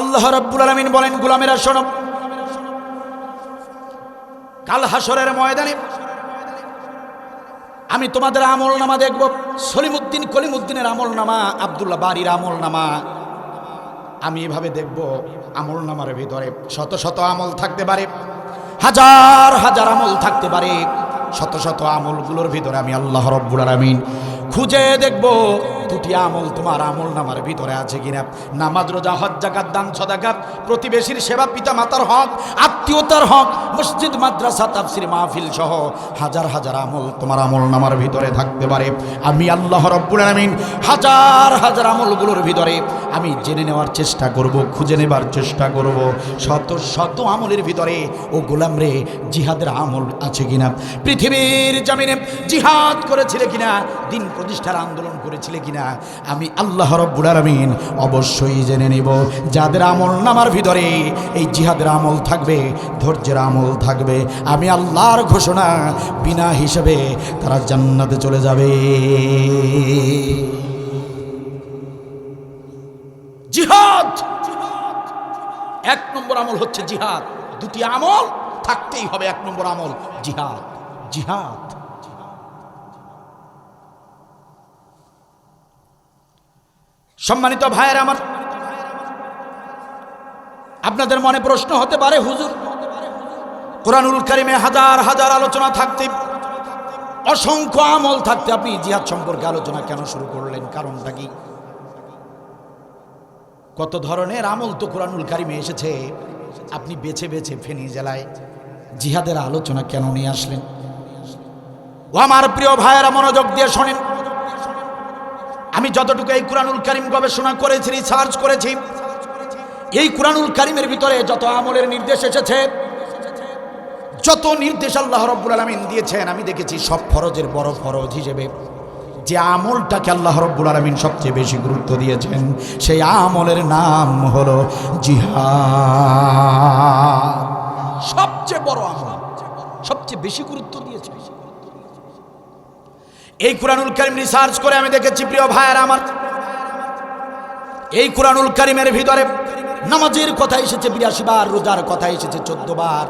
আল্লাহ রাব্বুল আলামিন বলেন, গোলামেরা শোনো, কাল হাসরের ময়দানে আমি তোমাদের আমল নামা দেখব। সলিমুদ্দিন কলিমুদ্দিনের আমল নামা, আব্দুল্লাহ বাড়ির আমল নামা আমি এভাবে দেখব। আমল নামার ভিতরে শত শত আমল থাকতে পারে, হাজার হাজার আমল থাকতে পারে। শত শত আমলগুলোর ভিতরে আমি আল্লাহ রাব্বুল আলামিন খুঁজে দেখব দুটি আমল তোমার আমল নামার ভিতরে আছে কিনা। নামাজ, রোজা, হজ, যাকাত, দান, সাদাকাত, প্রতিবেশীর সেবা, পিতা মাতার হক, আত্মীয়তার হক, মসজিদ, মাদ্রাসা, তাফসীর মাহফিল সহ হাজার হাজার আমল তোমার আমল নামার ভিতরে থাকতে পারে। আমি আল্লাহ রাব্বুল আলামিন হাজার হাজার আমলগুলোর ভিতরে আমি জেনে নেওয়ার চেষ্টা করব, খুঁজে নেবার চেষ্টা করব শত শত আমলের ভিতরে ও গোলাম রে জিহাদের আমল আছে কিনা। পৃথিবীর জমিনে জিহাদ করেছিলে কিনা, দিন প্রতিষ্ঠার আন্দোলন করেছিলে কিনা, আমি আল্লাহ রাব্বুল আলামিন অবশ্যই জেনে নেব। যাদের আমল নামার ভিতরে এই জিহাদের আমল থাকবে, ধৈর্যের আমল থাকবে, আমি আল্লাহর ঘোষণা, বিনা হিসাবে তারা জান্নাতে চলে যাবে। জিহাদ এক নম্বর আমল হচ্ছে জিহাদ। দুটি আমল থাকতেই হবে। এক নম্বর আমল জিহাদ। জিহাদ সম্মানিত ভাইয়েরা আমার, আপনাদের মনে প্রশ্ন হতে পারে, হুজুর কোরআনুল কারীমে হাজার হাজার আলোচনা থাকতে, অসংখ্য আমল থাকতে আপনি জিহাদ সম্পর্কে আলোচনা কেন শুরু করলেন? কারণটা কি? কত ধরনের আমল তো কোরআনুল কারীমে এসেছে, আপনি বেছে বেছে ফেনী জেলায় জিহাদের আলোচনা কেন নিয়ে আসলেন? ও আমার প্রিয় ভাইয়েরা, মনোযোগ দিয়ে শোনেন। আমি যতটুকু এই কোরআনুল কারীম গবেষণা করেছি, রিসার্চ করেছি, এই কোরআনুল কারীমের ভিতরে যত আমলের নির্দেশ এসেছে, যত নির্দেশ আল্লাহ রাব্বুল আলামিন দিয়েছেন, আমি দেখেছি সব ফরজের বড় ফরজ হিসেবে যে আমলটাকে আল্লাহ রাব্বুল আলামিন সবচেয়ে বেশি গুরুত্ব দিয়েছেন, সেই আমলের নাম হলো জিহাদ। সবচেয়ে বড় আমল, সবচেয়ে বেশি গুরুত্ব দিয়েছে। এই কোরআনুল কারীম রিসার্চ করে আমি দেখেছি, প্রিয় ভাইয়েরা আমার, এই কোরআনুল কারীমের ভিতরে নামাজের কথা এসেছে 82 বার, রোজার কথা এসেছে 14 বার।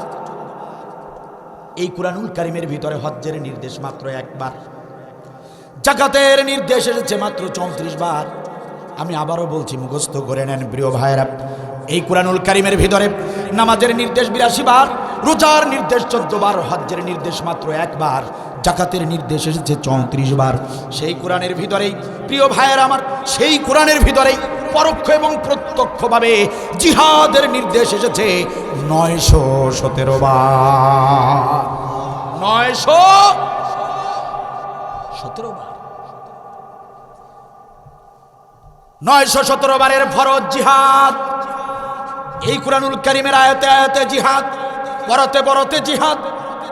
এই কোরআনুল কারীমের ভিতরে হজ্জের নির্দেশ মাত্র 1 বার, যাকাতের নির্দেশ এসেছে মাত্র 34 বার। আমি আবারও বলছি, মুখস্থ করে নেন প্রিয় ভাইয়েরা, এই কোরআনুল কারীমের ভিতরে নামাজের নির্দেশ 82 বার, রোজার নির্দেশ 14 বার, হজ্জের নির্দেশ মাত্র 1 বার, যাকাতের নির্দেশ এসেছে 34 বার। সেই কোরআনের ভিতরেই প্রিয় ভাইয়েরা আমার, সেই কোরআনের ভিতরেই পরোক্ষ এবং প্রত্যক্ষভাবে জিহাদের নির্দেশ এসেছে 917 বার। 917 বার। 917 বারের ফরজ জিহাদ। এই কোরআনুল কারীমের আয়াতে আয়াতে জিহাদ, পরতে পরতে জিহাদ,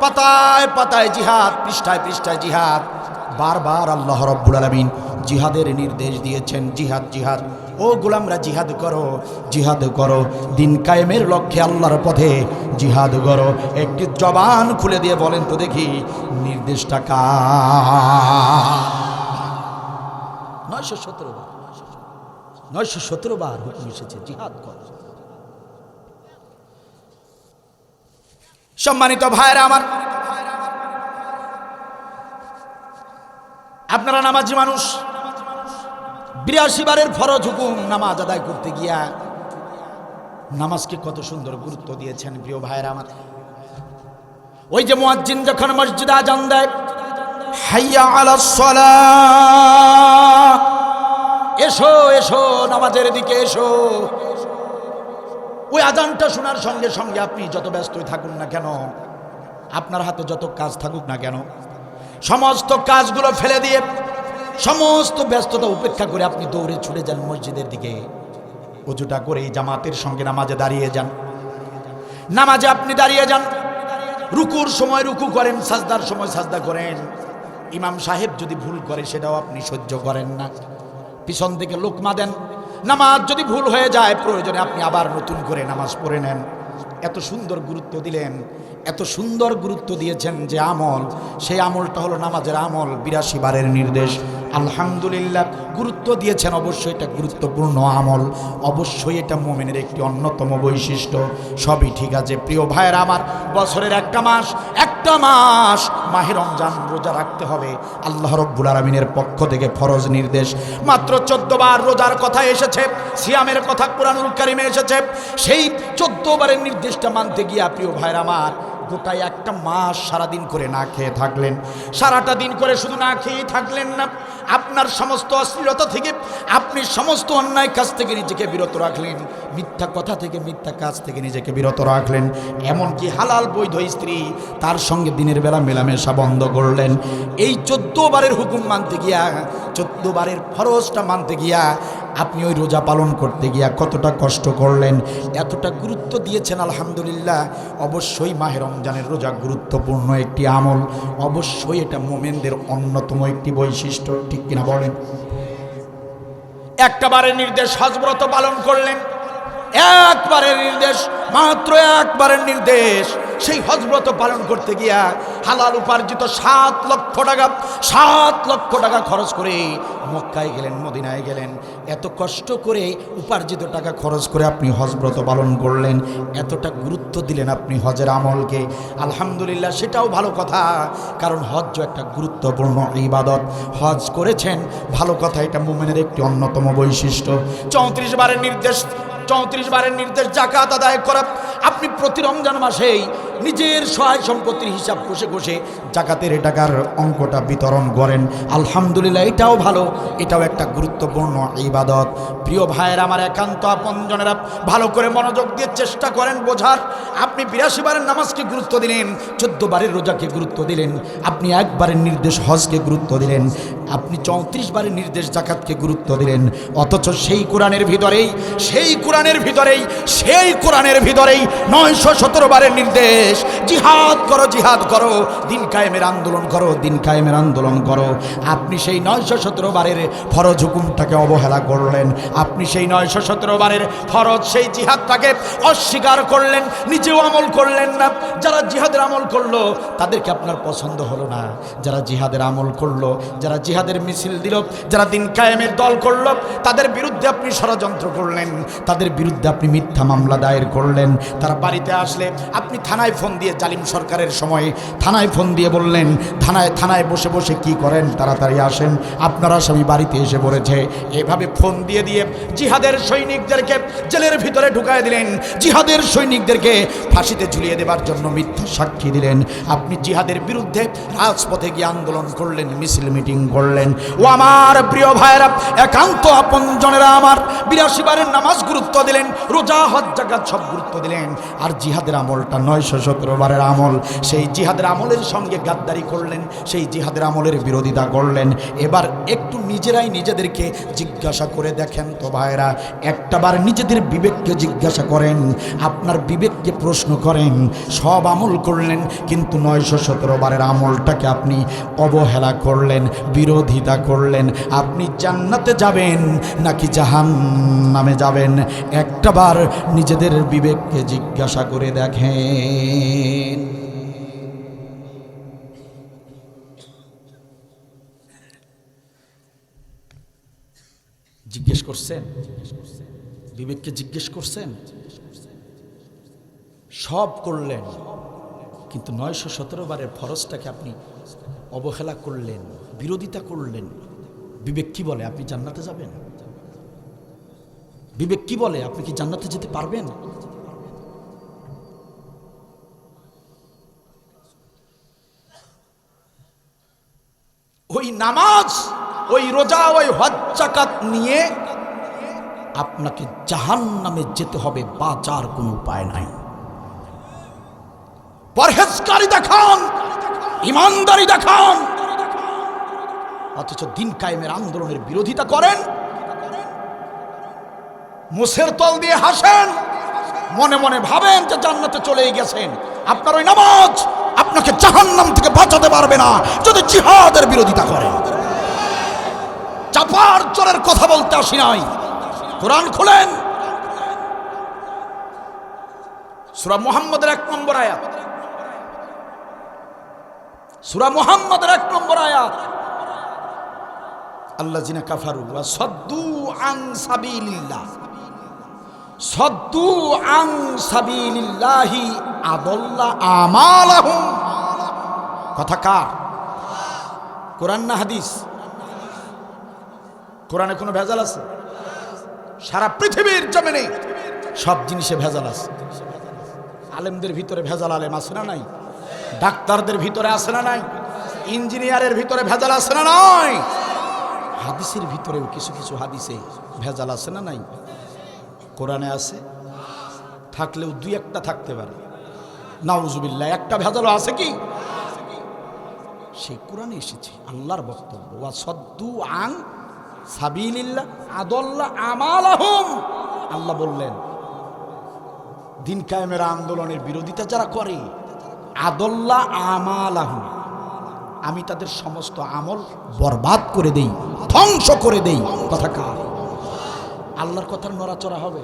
পাতায় পাতায় জিহাদ, পৃষ্ঠায় পৃষ্ঠায় জিহাদ। বারবার আল্লাহ রাব্বুল আলামিন জিহাদের নির্দেশ দিয়েছেন। জিহাদ, জিহাদ, ও গোলামরা জিহাদ করো, জিহাদ করো, দিন কায়েমের লক্ষ্যে আল্লাহর পথে জিহাদ করো। একটি জবান খুলে দিয়ে বলেন তো দেখি, নির্দেশটা কার? 917 বার। 917 বার হুকুম এসেছে জিহাদ করো। সম্মানিত ভাইরা আমার, আপনারা নামাজি মানুষ, 82 বারের ফরজ হুকুম নামাজ আদায় করতে গিয়া নামাজকে কত সুন্দর গুরুত্ব দিয়েছেন প্রিয় ভাইরা আমার। ওই যে মুয়াজ্জিন যখন মসজিদে আজান দেয়, হাইয়া আলাস সালাহ, এসো এসো নামাজের দিকে এসো, ওই আজানটা শোনার সঙ্গে সঙ্গে আপনি যত ব্যস্তই থাকুন না কেন, আপনার হাতে যত কাজ থাকুক না কেন, সমস্ত কাজগুলো ফেলে দিয়ে, সমস্ত ব্যস্ততা উপেক্ষা করে আপনি দৌড়ে ছুটে যান মসজিদের দিকে। ওযুটা করে জামাতের সঙ্গে নামাজে দাঁড়িয়ে যান। নামাজে আপনি দাঁড়িয়ে যান, রুকুর সময় রুকু করেন, সাজদার সময় সাজদা করেন। ইমাম সাহেব যদি ভুল করে সেটাও আপনি সহ্য করেন না, পিছন থেকে লোকমা দেন। নামাজ যদি ভুল হয়ে যায়, প্রয়োজনে আপনি আবার নতুন করে নামাজ পড়ে নেন। এত সুন্দর গুরুত্ব দিলেন, এত সুন্দর গুরুত্ব দিয়েছেন যে আমল, সেই আমলটা হলো নামাজের আমল। 82 বারের নির্দেশ আলহামদুলিল্লাহ গুরুত্ব দিয়েছেন। অবশ্যই এটা গুরুত্বপূর্ণ আমল, অবশ্যই এটা মুমিনের একটি অন্যতম বৈশিষ্ট্য। সবই ঠিক আছে প্রিয় ভাইয়েরা আমার, বছরের একটা মাস মাহে রমজান রোজা রাখতে হবে। আল্লাহ রাব্বুল আলামিনের পক্ষ থেকে ফরজ নির্দেশ। মাত্র 14 বার রোজার কথা এসেছে, সিয়ামের কথা কুরআনুল কারীমে এসেছে। সেই 14 বারের নির্দেশটা মানতে গিয়ে প্রিয় ভাইয়েরা আমার গোটায় একটা মাস সারাদিন করে না খেয়ে থাকলেন, সারাটা দিন করে শুধু না খেয়ে থাকলেন না, আপনার সমস্ত অশ্লীলতা থেকে, আপনি সমস্ত অন্যায় কাজ থেকে নিজেকে বিরত রাখলেন, মিথ্যা কথা থেকে, মিথ্যা কাজ থেকে নিজেকে বিরত রাখলেন, এমনকি হালাল বৈধ স্ত্রী তার সঙ্গে দিনের বেলা মেলামেশা বন্ধ করলেন। এই 14 বারের হুকুম মানতে গিয়া, 14 বারের ফরজটা মানতে গিয়া আপনি ওই রোজা পালন করতে গিয়া কতটা কষ্ট করলেন, এতটা গুরুত্ব দিয়েছেন। আলহামদুলিল্লাহ। অবশ্যই মাহে রমজানের রোজা গুরুত্বপূর্ণ একটি আমল, অবশ্যই এটা মুমিনদের অন্যতম একটি বৈশিষ্ট্য, ঠিক কিনা বলেন? একটা বারের নির্দেশ হজব্রত পালন করলেন, একবারের নির্দেশ, মাত্র একবারের নির্দেশ। সেই হজব্রত পালন করতে গিয়া হালাল উপার্জিত 7 লক্ষ টাকা খরচ করে মক্কায় গেলেন, মদিনায় গেলেন, এত কষ্ট করে উপার্জিত টাকা খরচ করে আপনি হজব্রত পালন করলেন, এতটা গুরুত্ব দিলেন আপনি হজের আমলকে। আলহামদুলিল্লাহ, সেটাও ভালো কথা, কারণ হজ একটা গুরুত্বপূর্ণ ইবাদত। হজ করেছেন, ভালো কথা, এটা মুমিনের একটি অন্যতম বৈশিষ্ট্য। 34 বারের নির্দেশ যাকাত আদায় করা। আপনি প্রতি রমজান মাসেই নিজের সহায় সম্পত্তির হিসাব কষে যাকাতের টাকার অঙ্কটা বিতরণ করেন। আলহামদুলিল্লাহ, এটাও ভালো, এটাও একটা গুরুত্বপূর্ণ ইবাদত। প্রিয় ভাইয়ের আমার, একান্ত আপনজনেরা ভালো করে মনোযোগ দিয়ে চেষ্টা করেন বোঝার। আপনি 82 বারের নামাজকে গুরুত্ব দিলেন, 14 বারের রোজাকে গুরুত্ব দিলেন, আপনি একবারের নির্দেশ হজকে গুরুত্ব দিলেন, আপনি 34 বারের নির্দেশ যাকাতকে গুরুত্ব দিলেন, অথচ সেই কোরআনের ভিতরেই 917 বারের নির্দেশ, জিহাদ করো, দিন কায়েমের আন্দোলন করো। আপনি সেই 917 বারের ফরজ হুকুমটাকে অবহেলা করলেন, আপনি সেই 917 বারের ফরজ, সেই জিহাদটাকে অস্বীকার করলেন, নিজেও আমল করলেন না। যারা জিহাদের আমল করলো তাদেরকে আপনার পছন্দ হলো না, যারা জিহাদের আমল করলো, যারা জিহাদের মিছিল দিল, যারা দিন কায়েমের দল করলো, তাদের বিরুদ্ধে আপনি ষড়যন্ত্র করলেন, তাদের বিরুদ্ধে আপনি মিথ্যা মামলা দায়ের করলেন। তারা বাড়িতে আসলে আপনি থানায় ফোন দিয়ে, জালিম সরকারের সময়ে থানায় ফোন দিয়ে বললেন, থানায় বসে কি করেন, তাড়াতাড়ি আসেন, আপনার আসামি বাড়িতে এসে পড়েছে। এভাবে ফোন দিয়ে জিহাদের সৈনিকদেরকে জেলের ভিতরে ঢুকায় দিলেন, জিহাদের সৈনিকদেরকে ফাঁসিতে ঝুলিয়ে দেবার জন্য মিথ্যা সাক্ষী দিলেন। আপনি জিহাদের বিরুদ্ধে রাজপথে গিয়ে আন্দোলন করলেন, মিছিল মিটিং করলেন। ও আমার প্রিয় ভাইয়েরা, একান্ত আপনজনেরা আমার, 82 বারের নামাজ গুরুত্ব দিলেন, রোজা হজ যাকাত সব গুরুত্ব দিলেন, আর জিহাদের আমলটা 917 বারের আমল, সেই জিহাদের আমলের সঙ্গে গাদ্দারি করলেন, সেই জিহাদের আমলের বিরোধিতা করলেন। এবার একটু নিজেরাই নিজেদেরকে জিজ্ঞাসা করে দেখেন তো ভাইরা, একটাবার নিজেদের বিবেককে জিজ্ঞাসা করেন, আপনার বিবেককে প্রশ্ন করেন। সব আমল করলেন, কিন্তু 917 বারের আমলটাকে আপনি অবহেলা করলেন, বিরোধিতা করলেন। আপনি জান্নাতে যাবেন নাকি জাহান্নামে যাবেন, একটাবার নিজেদের বিবেককে জিজ্ঞাসা করে দেখেন। জিজ্ঞেস করছেন? বিবেককে জিজ্ঞেস করছেন? সব করলেন, কিন্তু 917 বারের ফরজটাকে আপনি অবহেলা করলেন, বিরোধিতা করলেন। বিবেক কি বলে? আপনি জান্নাতে যাবেন? বিবেক কি বলে? আপনি কি জান্নাতে যেতে পারবেন? ওই নামাজ, ওই রোজা, ওই হজ যাকাত নিয়ে আপনাকে জাহান্নামে যেতে হবে, বাঁচার কোনো উপায় নাই। পরহেজগারি দেখান, ইমানদারি দেখান, অথচ দিন কায়েমের আন্দোলনের বিরোধিতা করেন, মুখের তল দিয়ে হাসেন, মনে মনে ভাবেন যে জান্নাতে চলেই গেছেন। আপনার ওই নামাজ আপনাকে জাহান্নাম থেকে বাঁচাতে পারবে না যদি জিহাদের বিরোধিতা করেন। চাপার চোরের কথা বলতে আসি নাই, কোরআন খোলেন, সূরা মুহাম্মদের 1 নম্বর আয়াত, সূরা মুহাম্মদের 1 নম্বর আয়াত। আল্লাযিনা কাফারু ওয়া সাদ্দু আন সাবিলিল্লাহ, সাদ্দু আন সাবিলিল্লাহি আদাল্লা আমালাহুম। কথা কার? কোরআন না হাদিস? কোরআনে কোনো ভেজাল আছে? সারা পৃথিবীর জমিনে সব জিনিসে ভেজাল আছে। আলেমদের ভিতরে ভেজাল আলেম আছে না নাই? ডাক্তারদের ভিতরে আছে না নাই? ইঞ্জিনিয়ারের ভিতরে ভেজাল আছে না নাই? হাদিসের ভিতরেও কিছু কিছু হাদিসে ভেজাল আছে না নাই? কোরআনে আছে, থাকলেও দুই একটা থাকতে পারে। নাউজুবিল্লাহ, একটা ভেজাল আছে কি? সেই কোরআনে এসেছে আল্লাহর বক্তব্য, ওয়া সাদ্দু আন সাবিলিল্লাহ আদাল্লা আমালাহুম। আল্লাহ বললেন দিন কায়েমের আন্দোলনের বিরোধিতা যারা করে, আদাল্লা আমালাহুম, আমি তাদের সমস্ত আমল বরবাদ করে দেই, ধ্বংস করে দেই। কথা কার? আল্লাহর কথার নড়াচড়া হবে,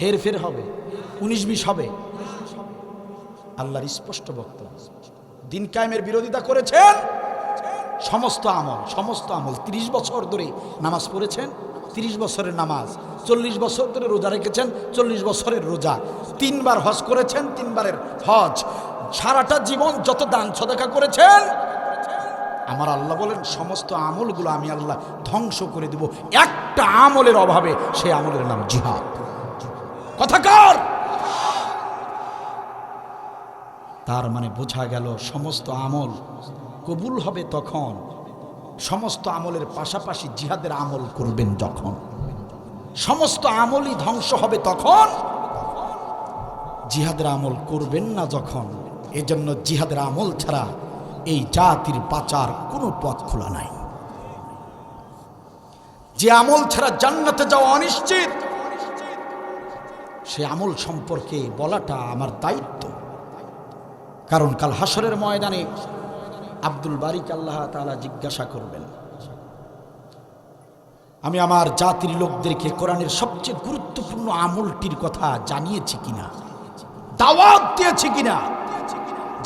হেরফের হবে, 19-20 হবে। আল্লাহর স্পষ্ট বক্তব্য, দিন কায়েমের বিরোধিতা করেছেন, সমস্ত আমল 30 বছর ধরে নামাজ পড়েছেন, 30 বছরের নামাজ, 40 বছর ধরে রোজা রেখেছেন, 40 বছরের রোজা, 3 বার হজ করেছেন, 3 বারের হজ, সারাটা জীবন যত দান সদকা করেছেন, আমার আল্লাহ বলেন সমস্ত আমলগুলো আমি আল্লাহ ধ্বংস করে দেব একটা আমলের অভাবে। সেই আমলের নাম জিহাদ। কথা কার? তার মানে বোঝা গেল সমস্ত আমল কবুল হবে তখন, সমস্ত আমলের পাশাপাশি জিহাদের আমল করবেন যখন। সমস্ত আমলই ধ্বংস হবে তখন, জিহাদের আমল করবেন না যখন। এজন্য জিহাদের আমল ছাড়া এই জাতির বাঁচার কোনো পথ খোলা নাই। যে আমল ছাড়া জান্নাতে যাওয়া অনিশ্চিত, সে আমল সম্পর্কে বলাটা আমার দায়িত্ব। কারণ কাল হাসরের ময়দানে আব্দুল বারিক আল্লাহ তাআলা জিজ্ঞাসা করবেন, আমি আমার জাতির লোকদেরকে কোরআনের সবচেয়ে গুরুত্বপূর্ণ আমলটির কথা জানিয়েছি কিনা, দাওয়াত দিয়েছি কিনা,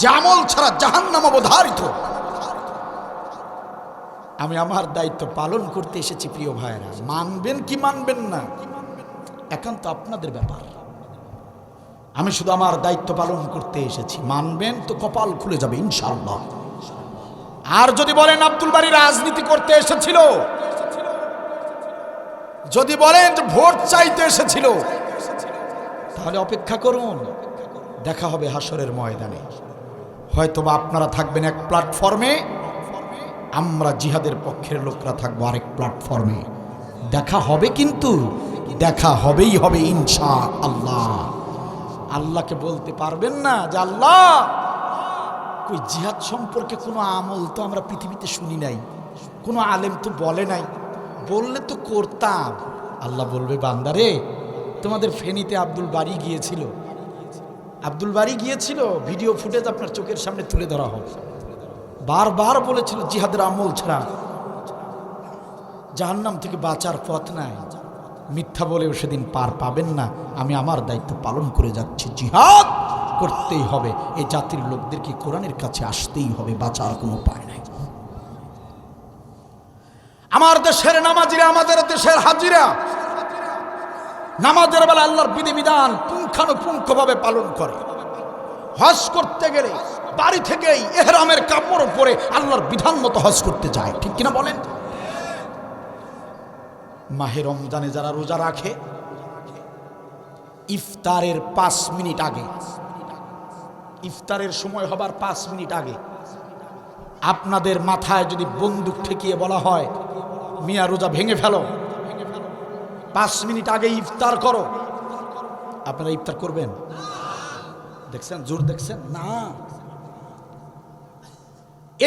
যে আমল ছাড়া জাহান্নাম অবধারিত। আমি আমার দায়িত্ব পালন করতে এসেছি। প্রিয় ভাইরা, মানবেন কি মানবেন না একান্ত আপনাদের ব্যাপার। আমি শুধু আমার দায়িত্ব পালন করতে এসেছি, মানবেন তো কপাল খুলে যাবে ইনশাআল্লাহ। আর যদি বলেন আব্দুল বারী রাজনীতি করতে এসেছিল, যদি বলেন ভোট চাইতে এসেছিল, তাহলে অপেক্ষা করুন, দেখা হবে হাসরের ময়দানে। হয়তোবা আপনারা থাকবেন এক প্ল্যাটফর্মে, আমরা জিহাদের পক্ষের লোকরা থাকবো আরেক প্ল্যাটফর্মে। দেখা হবে, কিন্তু দেখা হবেই হবে ইনশাআল্লাহ। আল্লাহকে বলতে পারবেন না যে আল্লাহ কই জিহাদ সম্পর্কে কোনো আমল তো আমরা পৃথিবীতে শুনি নাই, কোনো আলেম তো বলে নাই, বললে তো করতাম। আল্লাহ বলবে, বান্দারে তোমাদের ফেনীতে আব্দুল বারী গিয়েছিল, ভিডিও ফুটেজ আপনার চোখের সামনে তুলে ধরা হবে। বারবার বলেছিল জিহাদের আমল ছাড়া জাহান্নাম থেকে বাঁচার পথ নাই। মিথ্যা বলেও সেদিন পার পাবেন না। আমি আমার দায়িত্ব পালন করে যাচ্ছি, জিহাদ করতেই হবে। এই জাতির লোকদেরকে কোরআনের কাছে আসতেই হবে, বাঁচার কোনো উপায় নাই। আমার দেশের নামাজিরা, আমাদের দেশের হাজিরা নামাজের বেলা আল্লাহর বিধিবিধান পুঙ্খানুপুঙ্খভাবে পালন করে। হজ করতে গেলে বাড়ি থেকেই ইহরামের কাপড় পরে আল্লাহর বিধান মতো হজ করতে যায়, ঠিক কিনা বলেন? মাহে রমজানে যারা রোজা রাখে, ইফতারের 5 মিনিট আগে, ইফতারের সময় হবার 5 মিনিট আগে আপনাদের মাথায় যদি বন্দুক ঠেকিয়ে বলা হয় মিয়া রোজা ভেঙে ফেলো, 5 মিনিট আগে ইফতার করো, আপনারা ইফতার করবেন? দেখছেন জোর, দেখছেন না?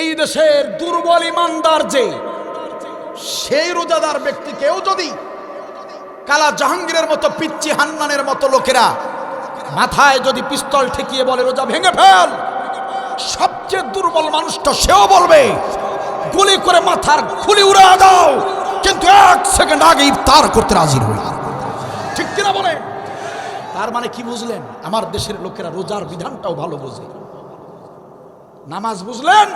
এই দেশের দুর্বল ইমানদার যে সেই রোজাদার ব্যক্তিকেও যদি কালা জাহাঙ্গীরের মতো, পিচ্চি হান্নানের মতো লোকেরা মাথায় যদি পিস্তল ঠেকিয়ে বলে রোজা ভেঙে ফেল, সবচেয়ে দুর্বল মানুষটা সেও বলবে গুলি করে মাথার খুলি উড়া দাও, কিন্তু 1 সেকেন্ড আগে ইফতার করতে রাজি হই, ঠিক কিনা বলে? তার মানে কি বুঝলেন? আমার দেশের লোকেরা রোজার বিধানটাও ভালো বোঝে। নামাজ বুঝলেন,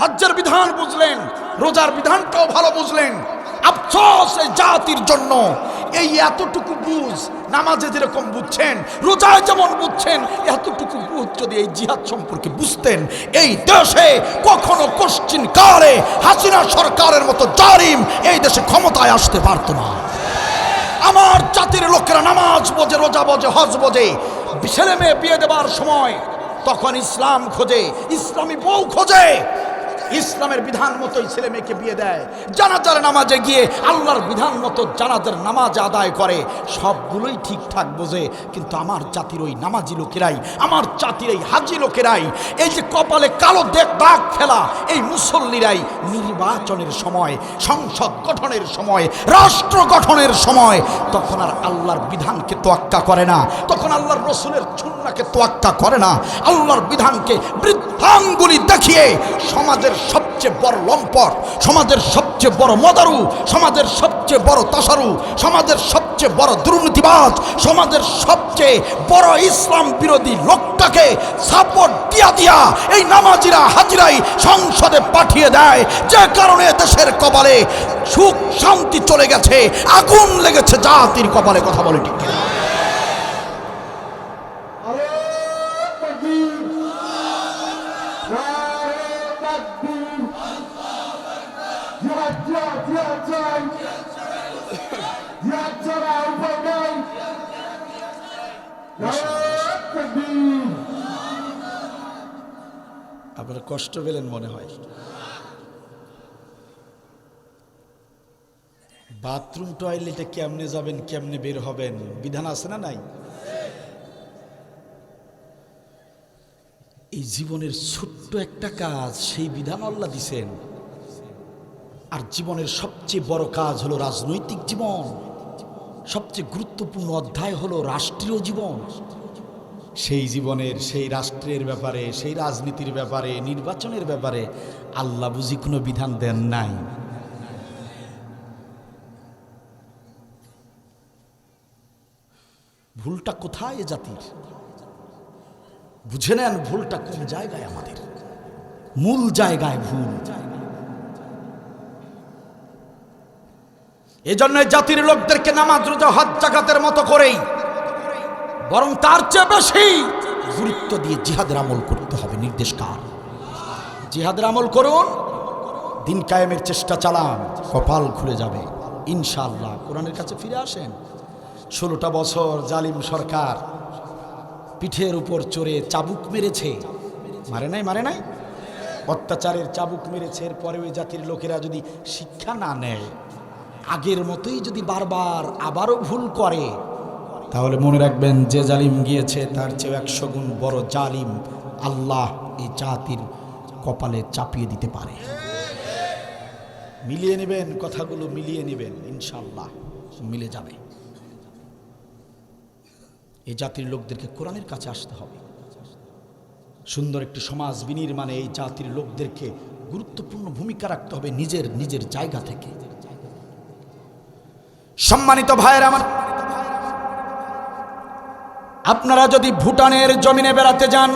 হজ্জের বিধান বুঝলেন, রোজার বিধানটাও ভালো বুঝলেন। আফসোস এই জাতির জন্য, এই এতটুকু বুঝ নামাজে যেরকম বুঝছেন, রোজায় যেমন বুঝছেন, এতটুকু বুঝ যদি এই জিহাদ সম্পর্কে বুঝতেন, এই দেশে কখনো কোশ্চিন কালে হাসিনা সরকারের মতো জালিম এই দেশে ক্ষমতায় আসতে পারতো না। আমার জাতির লোকেরা নামাজ বোঝে, রোজা বোঝে, হজ বোঝে। ছেলে মেয়ে বিয়ে দেবার সময় তখন ইসলাম খোঁজে, ইসলামী বউ খোঁজে, ইসলামের বিধান মতোই ছেলে মেয়েকে বিয়ে দেয়। জানাজার নামাজে গিয়ে আল্লাহর বিধান মতো জানাজার নামাজ আদায় করে, সবগুলোই ঠিকঠাক বোঝে। কিন্তু আমার জাতির ওই নামাজি লোকেরাই, আমার জাতির এই হাজি লোকেরাই, এই যে কপালে কালো দাগ ফেলা এই মুসল্লিরাই নির্বাচনের সময়, সংসদ গঠনের সময়, রাষ্ট্র গঠনের সময় তখন আর আল্লাহর বিধানকে তোয়াক্কা করে না, তখন আল্লাহর রসুলের সুন্নাহকে তোয়াক্কা করে না। আল্লাহর বিধানকে বৃদ্ধাঙ্গুলি দেখিয়ে সমাজের সবচেয়ে বড় লম্পট, সমাজের সবচেয়ে বড় মদারু, সমাজের সবচেয়ে বড় তাসারু, সমাজের সবচেয়ে বড় দুর্নীতিবাজ, সমাজের সবচেয়ে বড় ইসলাম বিরোধী লোকটাকে সাপোর্ট দিয়া এই নামাজিরা হাজিরাই সংসদে পাঠিয়ে দেয়। যে কারণে দেশের কপালে সুখ শান্তি চলে গেছে, আগুন লেগেছে জাতির কপালে। কথা বলে ঠিক কিনা? আপনারা কষ্ট পেলেন মনে হয়। বাথরুম টয়লেটে কেমনে যাবেন, কেমনে বের হবেন, বিধান আছে না নাই? এই জীবনের ছোট্ট একটা কাজ, সেই বিধান আল্লাহ দিছেন। আর জীবনের সবচেয়ে বড় কাজ হলো রাজনৈতিক জীবন, সবচেয়ে গুরুত্বপূর্ণ অধ্যায় হলো রাষ্ট্রীয় জীবন। সেই জীবনের, সেই রাষ্ট্রের ব্যাপারে, সেই রাজনীতির ব্যাপারে, নির্বাচনের ব্যাপারে আল্লাহ বুঝি কোনো বিধান দেন নাই। ভুলটা কোথায় এ জাতির? বুঝে নেন ভুলটা কোন জায়গায়। আমাদের মূল জায়গায় ভুল। এজন্য জাতির লোকদেরকে নামাজ, রোজা, হজ, যাকাতের মতো করেই বরং তার চেয়ে বেশি গুরুত্ব দিয়ে জিহাদের আমল করতে হবে। নির্দেশ কার? জিহাদের আমল করুন, দিন কায়েমের চেষ্টা চালান, কপাল খুলে যাবে ইনশাআল্লাহ। কোরআনের কাছে ফিরে আসেন। 16টা বছর জালিম সরকার পিঠের উপর চড়ে চাবুক মেরেছে, মারে নাই? অত্যাচারের চাবুক মেরেছে। এরপরে ওই জাতির লোকেরা যদি শিক্ষা না নেয়, আগের মতোই যদি বারবার আবারও ভুল করে, তাহলে মনে রাখবেন যে জালিম গিয়েছে তার চেয়ে 100 গুণ বড় জালিম আল্লাহ এই জাতির কপালে চাপিয়ে দিতে পারে। মিলিয়ে নেবেন, কথাগুলো মিলিয়ে নেবেন, ইনশাআল্লাহ মিলে যাবে। এই জাতির লোকদেরকে কোরআনের কাছে আসতে হবে। সুন্দর একটি সমাজ বিনির্মাণে এই জাতির লোকদেরকে গুরুত্বপূর্ণ ভূমিকা রাখতে হবে নিজের জায়গা থেকে। সম্মানিত ভাইয়েরা আমার, আপনারা যদি ভুটানের জমিনে বেড়াতে যান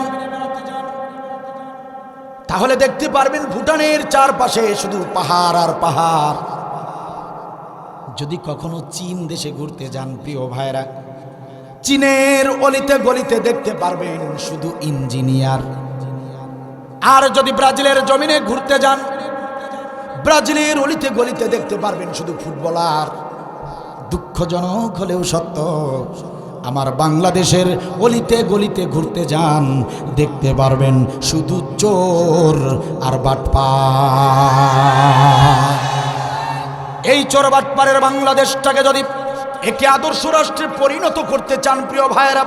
তাহলে দেখতে পারবেন ভুটানের চারপাশে শুধু পাহাড় আর পাহাড়। যদি কখনো চীন দেশে ঘুরতে যান প্রিয় ভাইরা, চীনের অলিতে গলিতে দেখতে পারবেন শুধু ইঞ্জিনিয়ার। আর যদি ব্রাজিলের জমিনে ঘুরতে যান, ব্রাজিলের অলিতে গলিতে দেখতে পারবেন শুধু ফুটবলার। দুঃখজনক হলেও সত্য, আমার বাংলাদেশের অলিতে গলিতে ঘুরতে যান, দেখতে পারবেন শুধু চোর আর বাটপার। এই চোর বাটপারের বাংলাদেশটাকে যদি একটি আদর্শ রাষ্ট্রে পরিণত করতে চান প্রিয় ভাইয়েরা,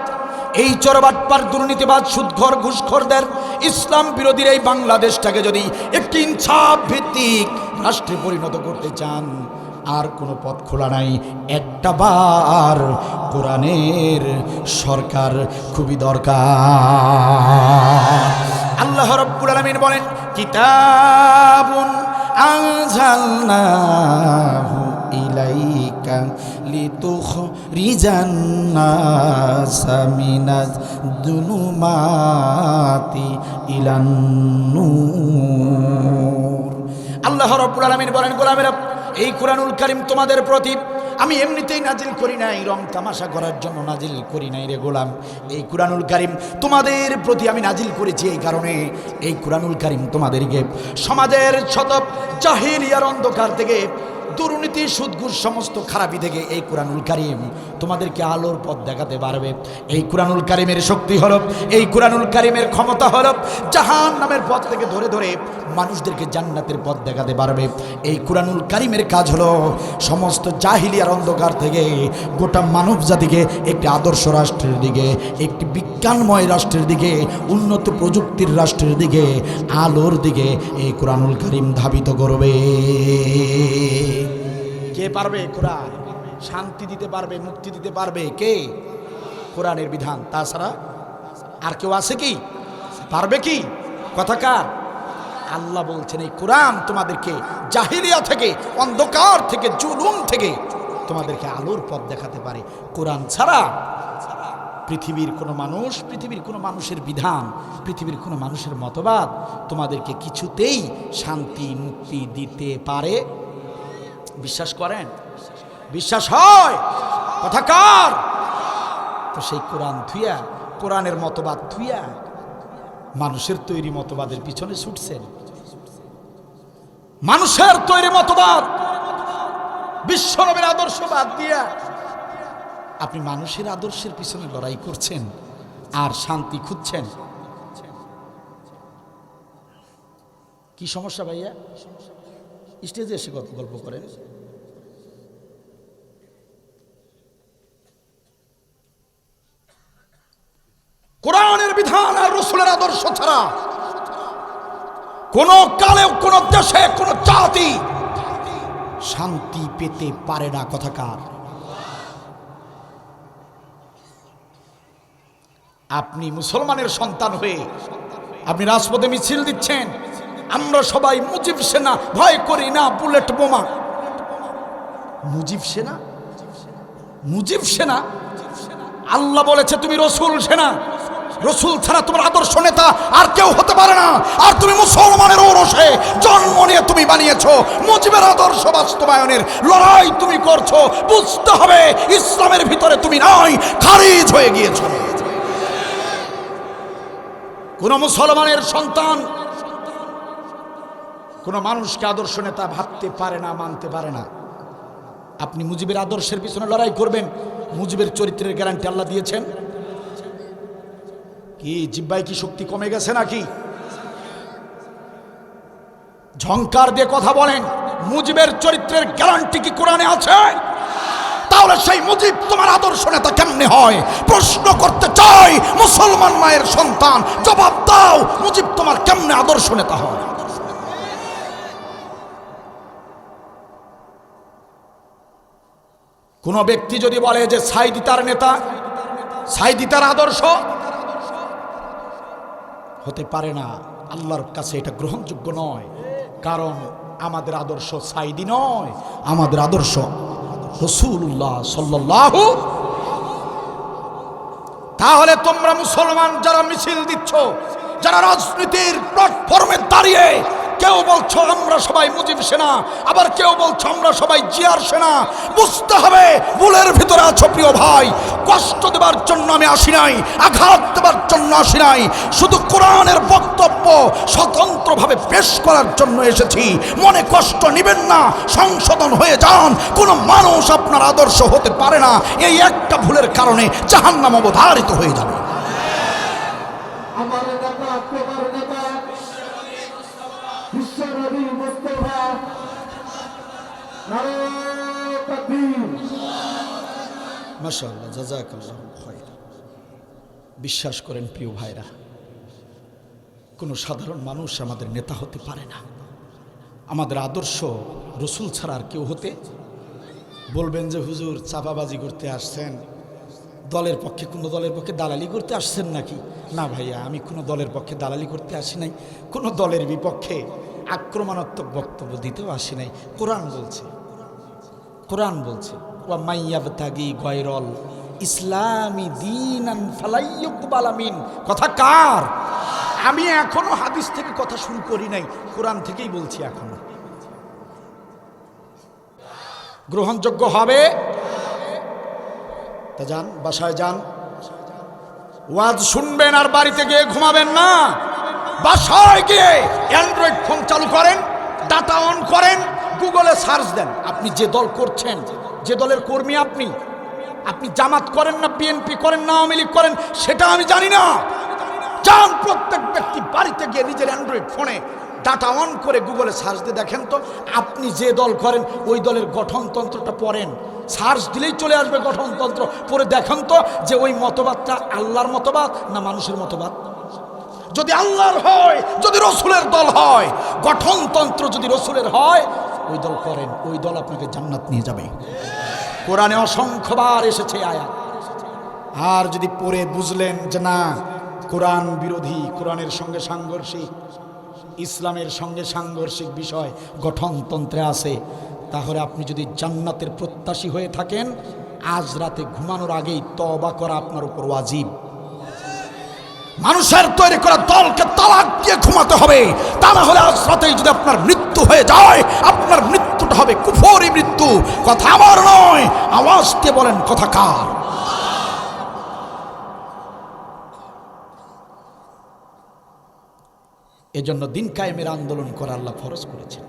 এই চোর বাটপার, দুর্নীতিবাজ, সুদখোর, ঘুষখোরদের, ইসলাম বিরোধীর এই বাংলাদেশটাকে যদি একটি ইনসাফ ভিত্তিক রাষ্ট্রে পরিণত করতে চান, আর কোনো পথ খোলা নাই। একটা বার কোরআনের সরকার খুবই দরকার। আল্লাহ রাব্বুল আলামিন বলেন, কিতাবুন আনজালনাহু ইলাইকা লিতুখরিজান লিতুখরিজান নাসা মিনাজ যুলুমাতি ইলান নূর। আল্লাহ রাব্বুল আলামিন বলেন, গোলামেরা, এই কুরআনুল কারীম তোমাদের প্রতি আমি এমনিতেই নাজিল করি নাই, রং তামাশা করার জন্য নাজিল করি নাই রে গোলাম। এই কুরআনুল কারীম তোমাদের প্রতি আমি নাজিল করেছি এই কারণে, এই কুরআনুল কারীম তোমাদেরকে সমাজের শত জাহিলিয়ার অন্ধকার থেকে, দুর্নীতি সুদঘুষ সমস্ত খারাপি থেকে এই কুরআনুল কারীম তোমাদেরকে আলোর পথ দেখাতে পারবে। এই কুরআনুল কারীমের শক্তি হলো, এই কুরআনুল কারীমের ক্ষমতা হলো জাহান্নামের পথ থেকে ধরে ধরে মানুষদেরকে জান্নাতের পথ দেখাতে পারবে। এই কুরআনুল কারীমের কাজ হলো সমস্ত জাহিলিয়ার অন্ধকার থেকে গোটা মানব জাতিকে একটি আদর্শ রাষ্ট্রের দিকে, একটি বিজ্ঞানময় রাষ্ট্রের দিকে, উন্নত প্রযুক্তির রাষ্ট্রের দিকে, আলোর দিকে এই কুরআনুল কারীম ধাবিত করবে। কে পারবে? কোরআন শান্তি দিতে পারবে, মুক্তি দিতে পারবে কে? কোরআনের বিধান। তাছাড়া আর কেউ আছে কি? পারবে কি? কথা কার? আল্লাহ বলছেন এই কোরআন তোমাদেরকে জাহিলিয়া থেকে, অন্ধকার থেকে, জুলুম থেকে তোমাদেরকে আলোর পথ দেখাতে পারে। কোরআন ছাড়া পৃথিবীর কোনো মানুষ, পৃথিবীর কোনো মানুষের বিধান, পৃথিবীর কোনো মানুষের মতবাদ তোমাদেরকে কিছুতেই শান্তি মুক্তি দিতে পারে। বিশ্বাস করেন? বিশ্বাস হয়? কথা কার? তো সেই কোরআন থুইয়া, কোরআনের মতবাদ থুইয়া মানুষের তৈরি মতবাদের পিছনে ছুটছেন। মানুষের তৈরি মতবাদ, বিশ্বনবীর আদর্শ বাদ দিয়া আপনি মানুষের আদর্শের পিছনে লড়াই করছেন আর শান্তি খুঁজছেন। কি সমস্যা ভাইয়া? স্টেজে এসে গল্প করেন। কোরআনের বিধান আর রাসূলের আদর্শ ছাড়া কোন কালে, কোন দেশে, কোন জাতি শান্তি পেতে পারে না। কথাকার? আপনি মুসলমানের সন্তান হয়ে আপনি রাজপথে মিছিল দিচ্ছেন, আমরা সবাই মুজিব সেনা, ভয় করি না বুলেট বোমা। মুজিব সেনা? মুজিব সেনা? আল্লাহ বলেছে তুমি রসুল সেনা, রসুল ছাড়া তোমার আদর্শ নেতা আর কেউ হতে পারে না। আর তুমি মুসলমানের ঔরসে জন্ম নিয়ে তুমি বানিয়েছো মুজিবের আদর্শ বাস্তবায়নের লড়াই তুমি করছো। বুঝতে হবে ইসলামের ভিতরে তুমি নাই, খারিজ হয়ে গিয়েছো। কোন মুসলমানের সন্তান কোন মানুষকে আদর্শ নেতা ভাবতে পারে না, মানতে পারে না। আপনি মুজিবের আদর্শের পিছনে লড়াই করবেন, মুজিবের চরিত্রের গ্যারান্টি আল্লাহ দিয়েছেন কি? জিব্বায় কি শক্তি কমে গেছে নাকি? ঝংকার দিয়ে কথা বলেন, মুজিবের চরিত্রের গ্যারান্টি কি কোরআনে আছে? তাহলে সেই মুজিব তোমার আদর্শ নেতা কেমনে হয়? প্রশ্ন করতে চাই মুসলমান মায়ের সন্তান, জবাব দাও, মুজিব তোমার কেমনে আদর্শ নেতা হয়? কোন ব্যক্তি যদি বলে যে সাইদি তার নেতা, সাইদি তার আদর্শ, হতে পারে না। আল্লাহর কাছে এটা গ্রহণযোগ্য নয়। কারণ আমাদের আদর্শ সাইদি নয়, আমাদের আদর্শ রাসূলুল্লাহ সাল্লাল্লাহু। তাহলে তোমরা মুসলমান যারা মিছিল দিচ্ছ, যারা রাজনীতির প্ল্যাটফর্মে দাঁড়িয়ে কেউ বলছো আমরা সবাই মুজিব সেনা, আবার কেউ বলছো আমরা সবাই জিয়ার সেনা, বুঝতে হবে ভুলের ভিতরে আছো প্রিয় ভাই। কষ্ট দেবার জন্য আমি আসি নাই, আঘাত দেবার জন্য আসি নাই, শুধু কোরআনের বক্তব্য স্বতন্ত্রভাবে পেশ করার জন্য এসেছি। মনে কষ্ট নেবেন না, সংশোধন হয়ে যান। কোনো মানুষ আপনার আদর্শ হতে পারে না, এই একটা ভুলের কারণে জাহান্নাম অবধারিত হয়ে যাবে। আমার নেতা, তোমার নেতা বিশ্বনবী মুস্তাফা, নারে তাকবীর। মাশাআল্লাহ, জাযাকাল্লাহু খায়র। বিশ্বাস করেন প্রিয় ভাইরা, কোনো সাধারণ মানুষ আমাদের নেতা হতে পারে না। আমাদের আদর্শ রসুল ছাড়া আর কেউ হতে। বলবেন যে হুজুর চাপাবাজি করতে আসছেন, দলের পক্ষে, কোনো দলের পক্ষে দালালি করতে আসছেন নাকি? না ভাইয়া, আমি কোনো দলের পক্ষে দালালি করতে আসি নাই, কোনো দলের বিপক্ষে আক্রমণাত্মক বক্তব্য দিতেও আসি নাই। কোরআন বলছে, কোরআন বলছে ওয়া মাইয়াবতাগি গায়রাল ইসলামি দীনান ফালাইয়ুকবালা মিন। কথা কার? আমি এখনো হাদিস থেকে কথা শুরু করি নাই, কোরআন থেকেই বলছি। এখনো গ্রহণযোগ্য হবে? তা যান, বাসায় যান, ওয়াজ শুনবেন আর বাড়িতে গিয়ে ঘুমাবেন না। বাসায় গিয়ে অ্যান্ড্রয়েড ফোন চালু করেন, ডাটা অন করেন, গুগলে সার্চ দেন। আপনি যে দল করছেন, যে দলের কর্মী আপনি জামাত করেন না বিএনপি করেন না আওয়ামী লীগ করেন, সেটা আমি জানি না। যান, প্রত্যেক ব্যক্তি বাড়িতে গিয়ে নিজের অ্যান্ড্রয়েড ফোনে ডাটা অন করে গুগলে সার্চ দিয়ে দেখেন তো আপনি যে দল করেন ওই দলের গঠনতন্ত্রটা পড়েন। সার্চ দিলেই চলে আসবে গঠনতন্ত্র। পরে দেখেন তো যে ওই মতবাদটা আল্লাহর মতবাদ না মানুষের মতবাদ। যদি আল্লাহর হয়, যদি রসুলের দল হয়, গঠনতন্ত্র যদি রসুলের হয়, ওই দল করেন, ওই দল আপনাকে জান্নাত নিয়ে যাবে। কোরআনে অসংখ্যবার এসেছে আয়াত। আর যদি পড়ে বুঝলেন যে না, কোরআন বিরোধী, কোরআনের সঙ্গে সাংঘর্ষিক, ইসলামের সঙ্গে সাংঘর্ষিক বিষয় গঠনতন্ত্রে আছে, তাহলে আপনি যদি জান্নাতের প্রত্যাশী হয়ে থাকেন, আজ রাতে ঘুমানোর আগেই তওবা করা আপনার উপর ওয়াজিব। মানুষের তৈরি করা দলকে তালাক দিয়ে ঘুমাতে হবে, তা না হলে আজ রাতেই যদি আপনার মৃত্যু হয়ে যায়, আপনার মৃত্যুটা হবে কুফরি মৃত্যু। কথা আমার নয়, আওয়াজ দিয়ে বলেন কথা কার? এজন্য দিন কায়েমের আন্দোলন করা আল্লাহ ফরজ করেছেন।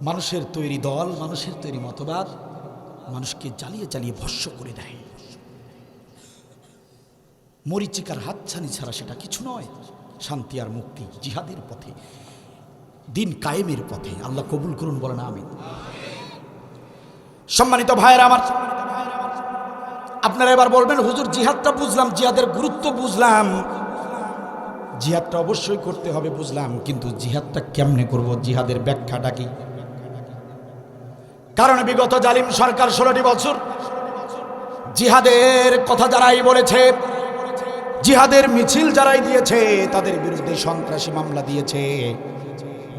মানুষের তৈরি দল, মানুষের তৈরি মতবাদ মানুষকে জ্বালিয়ে জ্বালিয়ে ভস্য করে দেয়। মরিচিকার হাতছানি ছাড়া সেটা কিছু নয়। শান্তি আর মুক্তি জিহাদের পথে, দিন কায়েমের পথে। আল্লাহ কবুল করুন, বলেন আমিন। সম্মানিত ভাইয়েরা আমার, আপনারা এবার বলবেন হুজুর জিহাদটা বুঝলাম, জিহাদের গুরুত্ব বুঝলাম, জিহাদটা অবশ্যই করতে হবে বুঝলাম, কিন্তু জিহাদটা কেমনে করব, জিহাদের ব্যাখ্যাটা কি? কারণ বিগত জালিম সরকার 16টি বছর জিহাদের কথা যারাই বলেছে, জিহাদের মিছিল যারাই দিয়েছে, তাদের বিরুদ্ধে সন্ত্রাসী মামলা দিয়েছে।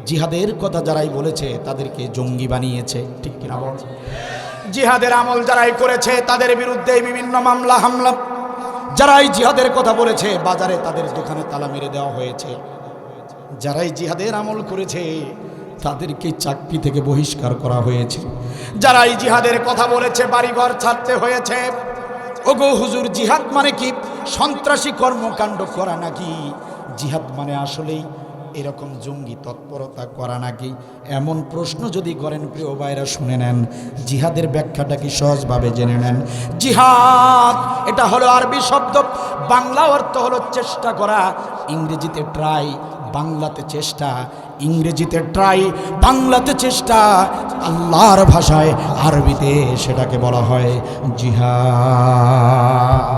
জিহাদের কথা যারাই বলেছে তাদেরকে জঙ্গি বানিয়েছে, ঠিক কিনা বল? জিহাদের আমল যারাই করেছে তাদের বিরুদ্ধে বিভিন্ন মামলা হামলা। যারাই জিহাদের কথা বলেছে বাজারে তাদের দোকানে তালা মেরে দেওয়া হয়েছে। যারাই জিহাদের আমল করেছে তাদেরকে চাকরি থেকে বহিষ্কার করা হয়েছে। যারাই জিহাদের কথা বলেছে বাড়িঘর ছাড়তে হয়েছে। ওগো হুজুর, জিহাদ মানে কি সন্ত্রাসী কর্মকাণ্ড করা নাকি? জিহাদ মানে আসলেই এরকম জঙ্গি তৎপরতা করা নাকি? এমন প্রশ্ন যদি করেন প্রিয় ভাইরা, শুনে নেন, জিহাদের ব্যাখ্যাটা কি সহজভাবে জেনে নেন। জিহাদ এটা হলো আরবি শব্দ, বাংলা অর্থ হলো চেষ্টা করা, ইংরেজিতে ট্রাই, বাংলাতে চেষ্টা, ইংরেজিতে ট্রাই, বাংলাতে চেষ্টা, আল্লাহর ভাষায় আরবিতে সেটাকে বলা হয় জিহাদ।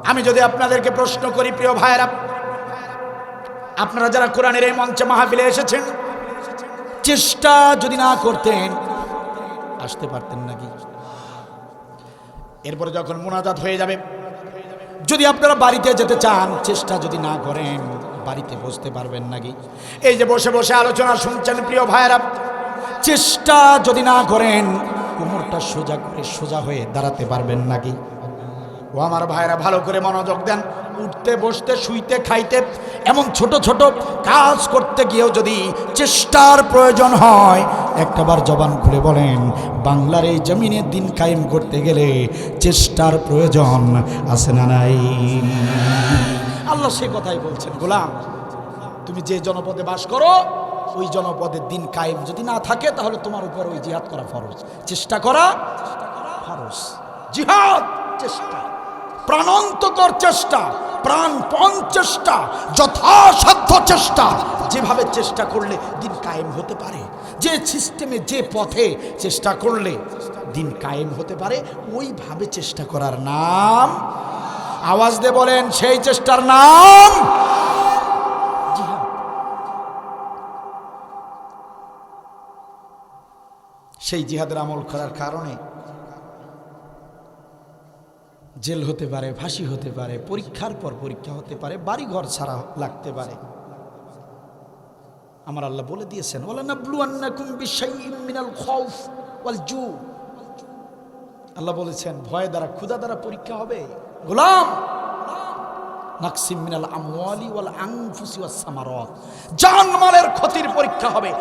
আমি যদি আপনাদেরকে প্রশ্ন করি প্রিয় ভাইয়েরা, আপনারা যারা কোরআনের এই মঞ্চে মাহফিলে এসেছেন, চেষ্টা যদি না করতেন আসতে পারতেন নাকি? এরপরে যখন মুনাজাত হয়ে যাবে, যদি আপনারা বাড়িতে যেতে চান, চেষ্টা যদি না করেন বাড়িতে বসতে পারবেন নাকি? এই যে বসে বসে আলোচনা শুনছেন প্রিয় ভাইয়েরা, চেষ্টা যদি না করেন কোমরটা সোজা করে সোজা হয়ে দাঁড়াতে পারবেন নাকি? ও আমার ভাইরা, ভালো করে মনোযোগ দেন। উঠতে বসতে শুইতে খাইতে এমন ছোট ছোট কাজ করতে গিয়েও যদি চেষ্টার প্রয়োজন হয়, একটাবার জবান খুলে বলেন, বাংলার এই জমিনে দিন কায়েম করতে গেলে চেষ্টার প্রয়োজন আছে না নাই? আল্লাহ সে কথাই বলছেন, গোলাম তুমি যে জনপদে বাস করো ওই জনপদের দিন কায়েম যদি না থাকে তাহলে তোমার উপর ওই জিহাদ করা ফরজ, চেষ্টা করা ফরজ। জিহাদ চেষ্টা, প্রাণান্তকর চেষ্টা, প্রাণপণ চেষ্টা, যথাসাধ্য চেষ্টা। যেভাবে চেষ্টা করলে দিন কায়েম হতে পারে, যে সিস্টেমে যে পথে চেষ্টা করলে দিন কায়েম হতে পারে, ওইভাবে চেষ্টা করার নাম, আওয়াজ দিয়ে বলেন, সেই চেষ্টার নাম জিহাদ। সেই জিহাদের আমল করার কারণে জেল হতে পারে, ফাঁসি হতে পারে, পরীক্ষার পর পরীক্ষা হতে পারে, বাড়িঘর ছাড়া লাগতে পারে। আমার আল্লাহ বলে দিয়েছেন, ওয়ালানাবলুয়ান্নাকুম বিশাইইম মিনাল খাউফ ওয়াল জু, আল্লাহ বলেছেন ভয় দ্বারা ক্ষুধা দ্বারা পরীক্ষা হবে গোলাম। নাকসিম মিনাল আমওয়ালি ওয়াল আনফুসি ওয়াস সামারাত, জানমালের ক্ষতির পরীক্ষা হবে,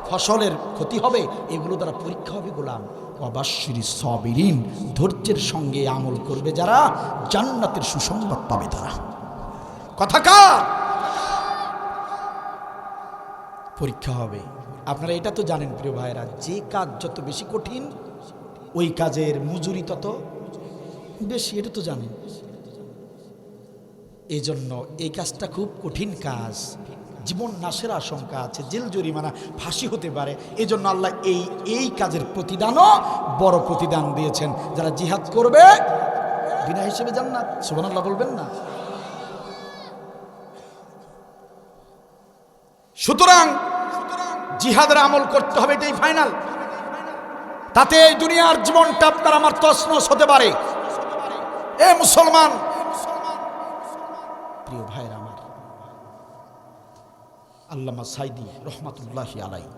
ফসলের ক্ষতি হবে, এগুলো দ্বারা পরীক্ষা হবে গোলাম। ওয়াবাশশিরিস সাবিরিন, ধৈর্যের সঙ্গে আমল করবে যারা, জান্নাতের সুসংবাদ পাবে তারা। কথা কার? পরীক্ষা হবে। আপনারা এটা তো জানেন প্রিয় ভাইরা, যে কাজ যত বেশি কঠিন ওই কাজের মজুরি তত বেশি, এটা তো জানেন। এই জন্য এই কাজটা খুব কঠিন কাজ, জীবন নাশের আশঙ্কা আছে, জেল জরিমানা, ফাঁসি হতে পারে। এই জন্য আল্লাহ এই কাজের প্রতিদানও বড় প্রতিদান দিয়েছেন। যারা জিহাদ করবে বিনা হিসেবে জান্নাত, সুবহানাল্লাহ বলবেন না? সুতরাং জিহাদের আমল করতে হবে, এটাই ফাইনাল। তাতে এই দুনিয়ার জীবনটা আপনার আমার তছনছ হতে পারে। এ মুসলমান প্রিয় ভাইরা আমার, আল্লামা সাইদি রহমাতুল্লাহি আলাইহি,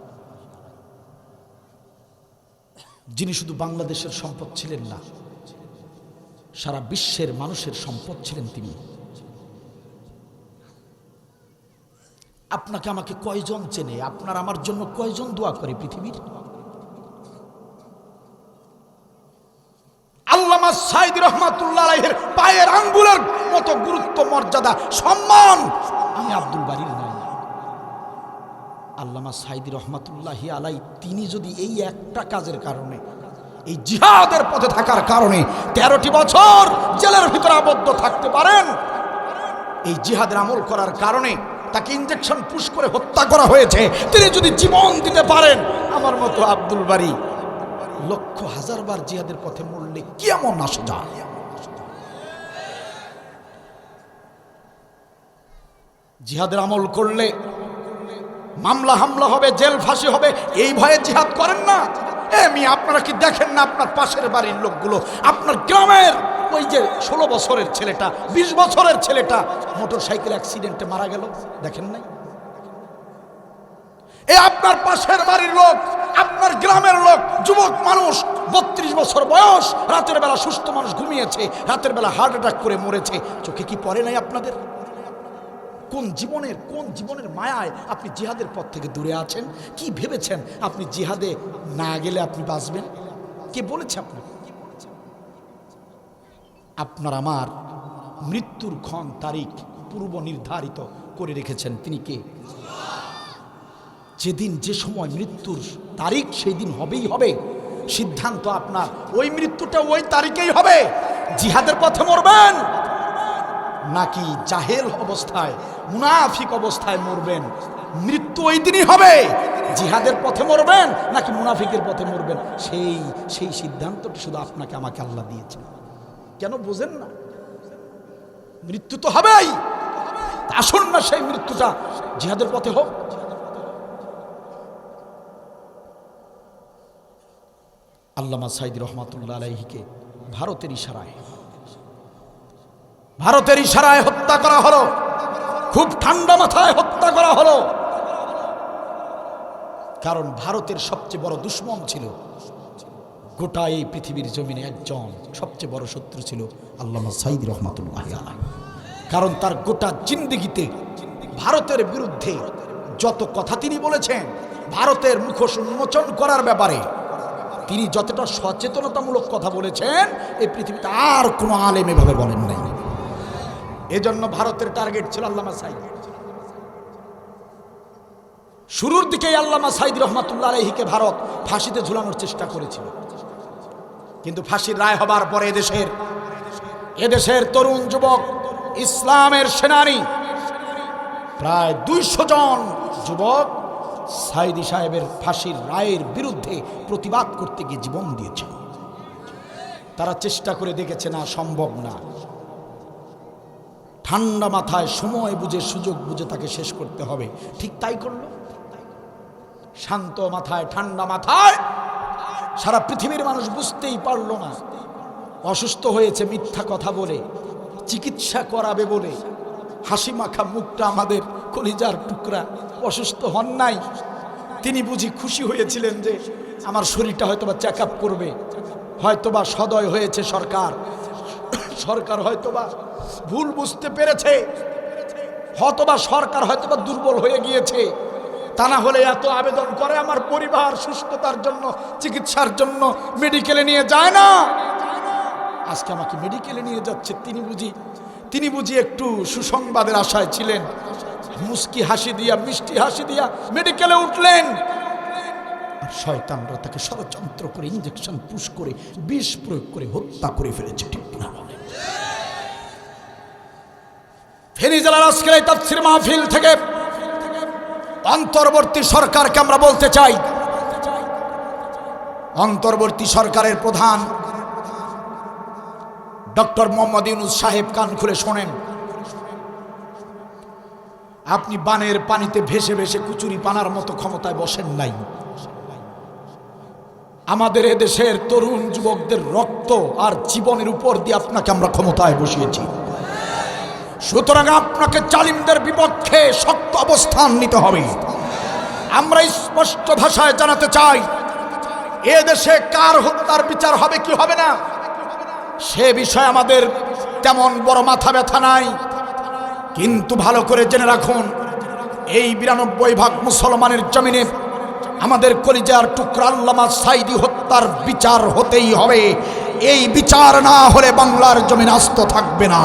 যিনি শুধু বাংলাদেশের সম্পদ ছিলেন না, সারা বিশ্বের মানুষের সম্পদ ছিলেন তিনি। আপনাকে আমাকে কয়জন চেনে? আপনার আমার জন্য কয়জন দোয়া করে পৃথিবীর? আল্লামা সাইদি রহমাতুল্লাহ আলাইহির পায়ের আঙ্গুলের মতো গুরুত্ব, মর্যাদা, সম্মান আমি আব্দুল বারীর নাই। আল্লামা সাইদি রহমাতুল্লাহি আলাইহি তিনি যদি এই একটা কাজের কারণে, এই জিহাদের পথে থাকার কারণে 13টি বছর জেলের ভিতরে আবদ্ধ থাকতে পারেন, এই জিহাদের আমল করার কারণে তাকে ইনজেকশন পুশ করে হত্যা করা হয়েছে, তিনি যদি জীবন দিতে পারেন, আমার মতো আব্দুল বারী লক্ষ হাজার বার জিহাদের পথে মরলে কি এমন আসে যায়? জিহাদের আমল করলে মামলা হামলা হবে, জেল ফাঁসি হবে, এই ভয়ে জিহাদ করেন না। আপনারা কি দেখেন না আপনার পাশের বাড়ির লোকগুলো, আপনার গ্রামের ওই যে 16 বছরের ছেলেটা, 20 বছরের ছেলেটা মোটর সাইকেল অ্যাক্সিডেন্টে মারা গেল, দেখেন নাই? আপনার পাশের বাড়ির লোক, আপনার গ্রামের লোক, যুবক মানুষ, 32 বছর বয়স, রাতের বেলা সুস্থ মানুষ ঘুমিয়েছে, রাতের বেলা হার্ট অ্যাটাক করে মরেছে, চোখে কি পড়ে নাই আপনাদের? কোন জীবনের মায়ায় আপনি জিহাদের পথ থেকে দূরে আছেন? কি ভেবেছেন আপনি জিহাদে না গেলে আপনি বাঁচবেন? কে বলেছে আপনাকে? আপনার আমার মৃত্যুর ক্ষণ তারিখ পূর্ব নির্ধারিত করে রেখেছেন তিনি কে? যেদিন যে সময় মৃত্যুর তারিখ সেই দিন হবেই হবে, সিদ্ধান্ত আপনার। ওই মৃত্যুটা ওই তারিখেই হবে। জিহাদের পথে মরবেন নাকি জাহেল অবস্থায়, মুনাফিক অবস্থায় মরবেন, মৃত্যু ওই দিনই হবে। জিহাদের পথে মরবেন নাকি মুনাফিকের পথে মরবেন, সেই সিদ্ধান্তটি শুধু আপনাকে আমাকে আল্লাহ দিয়েছেন। কেন বোঝেন না? মৃত্যু তো হবেই, আসুন না সেই মৃত্যুটা জিহাদের পথে হোক। আল্লামা সাইদি রহমাতুল্লাহ আলাইহিকে ভারতের ইশারায় হত্যা করা হলো, খুব ঠান্ডা মাথায় হত্যা করা হলো। কারণ ভারতের সবচেয়ে বড় দুশমন ছিল গোটা এই পৃথিবীর জমিনে, একজন সবচেয়ে বড় শত্রু ছিল আল্লামা সাইদি রহমাতুল্লাহ আলাইহি। কারণ তার গোটা জিন্দেগিতে ভারতের বিরুদ্ধে যত কথা তিনি বলেছেন, ভারতের মুখোশ উন্মোচন করার ব্যাপারে তিনি যতটা সচেতনতামূলক কথা বলেছেন, এই পৃথিবীতে আর কোনো আলেম এভাবে বলেন নাই। এজন্য ভারতের টার্গেট ছিল আল্লামা সাইদি। শুরুর দিকেই আল্লামা সাইদি রহমাতুল্লাহ আলাইহিকে ভারত ফাঁসিতে ঝুলানোর চেষ্টা করেছিল, কিন্তু ফাঁসির রায় হবার পরে এদেশের তরুণ যুবক, ইসলামের সেনানী প্রায় 200 জন যুবক সাইদি সাহেবের ফাঁসির রায়ের বিরুদ্ধে প্রতিবাদ করতে গিয়ে জীবন দিয়েছে। তারা চেষ্টা করে দেখেছে না, সম্ভব না। ঠান্ডা মাথায়, সময় বুঝে, সুযোগ বুঝে তাকে শেষ করতে হবে, ঠিক তাই করলো। শান্ত মাথায়, ঠান্ডা মাথায়, সারা পৃথিবীর মানুষ বুঝতেই পারল না অসুস্থ হয়েছে মিথ্যা কথা বলে, চিকিৎসা করাবে বলে, হাসি মাখা মুখটা আমাদের কলিজার টুকরা, অসুস্থ হন নাই। তিনি বুঝি খুশি হয়েছিলেন যে আমার শরীরটা হয়তো বা চেক আপ করবে, হয়তোবা সদয় হয়েছে সরকার, সরকার হয়তোবা ভুল বুঝতে পেরেছে, হয়তোবা সরকার হয়তোবা দুর্বল হয়ে গিয়েছে। তা না হলে এত আবেদন করে আমার পরিবার সুস্থতার জন্য, চিকিৎসার জন্য মেডিকেলে নিয়ে যায় না। আজকে আমাকে মেডিকেলে নিয়ে যাচ্ছে, তিনি বুঝি একটু সুসংবাদের আশায় ছিলেন। মুস্কি হাসি দিয়া, মিষ্টি হাসি দিয়া মেডিকেলে উঠলেন, আর শয়তানরা তাকে ষড়যন্ত্র করে ইঞ্জেকশন পুশ করে বিষ প্রয়োগ করে হত্যা করে ফেলেছে। ঠিক না? ফেনী জেলার আজকের এই তাফসীর মাহফিল থেকে অন্তর্বর্তী সরকারকে আমরা বলতে চাই, অন্তর্বর্তী সরকারের প্রধান ডক্টর মোহাম্মদ ইউনূস সাহেব, কান খুলে শোনেন। আপনি বানের পানিতে ভেসে ভেসে কুচুরি পানার মতো ক্ষমতায় বসেন নাই। আমাদের এদেশের তরুণ যুবকদের রক্ত আর জীবনের উপর দিয়ে আপনাকে আমরা ক্ষমতায় বসিয়েছি। সুতরাং আপনাকে জালিমদের বিপক্ষে শক্ত অবস্থান নিতে হবে। আমরা স্পষ্ট ভাষায় জানাতে চাই, এ দেশে কার হত্যার বিচার হবে কি হবে না সে বিষয়ে আমাদের তেমন বড় মাথা ব্যথা নাই। কিন্তু ভালো করে জেনে রাখুন, এই 92 মুসলমানের জমিনে আমাদের কলিজার টুকরা আল্লামা সাঈদী হত্যার বিচার হতেই হবে। এই বিচার না হলে বাংলার জমিন আস্ত থাকবে না।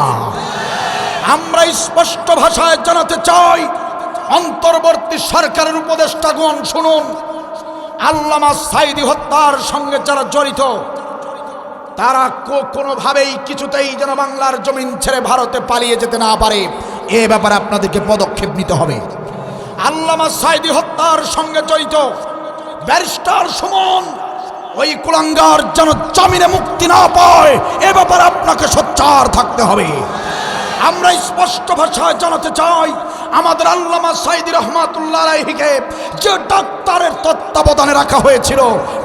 আমরা স্পষ্ট ভাষায় জানাতে চাই, অন্তর্বর্তী সরকারের উপদেষ্টাগণ শুনুন, আল্লামা সাঈদী হত্যার সঙ্গে যারা জড়িত তারা কোনোভাবেই কিছুতেই যেন বাংলার জমিন ছেড়ে ভারতে পালিয়ে যেতে না পারে, এ ব্যাপারে আপনাদেরকে পদক্ষেপ নিতে হবে। আল্লামা সাঈদী হত্যার সঙ্গে জড়িত ব্যারিস্টার সুমন, ওই কুলাঙ্গার যেন জামিনে মুক্তি না পায়, এ ব্যাপারে আপনাকে সোচ্চার থাকতে হবে। আমরা স্পষ্ট ভাষায় জানাতে চাই, আমাদের আল্লামা সাঈদী রহমাতুল্লাহ আলাইহিকে যে ডাক্তারের তত্ত্বাবধানে রাখা হয়েছিল,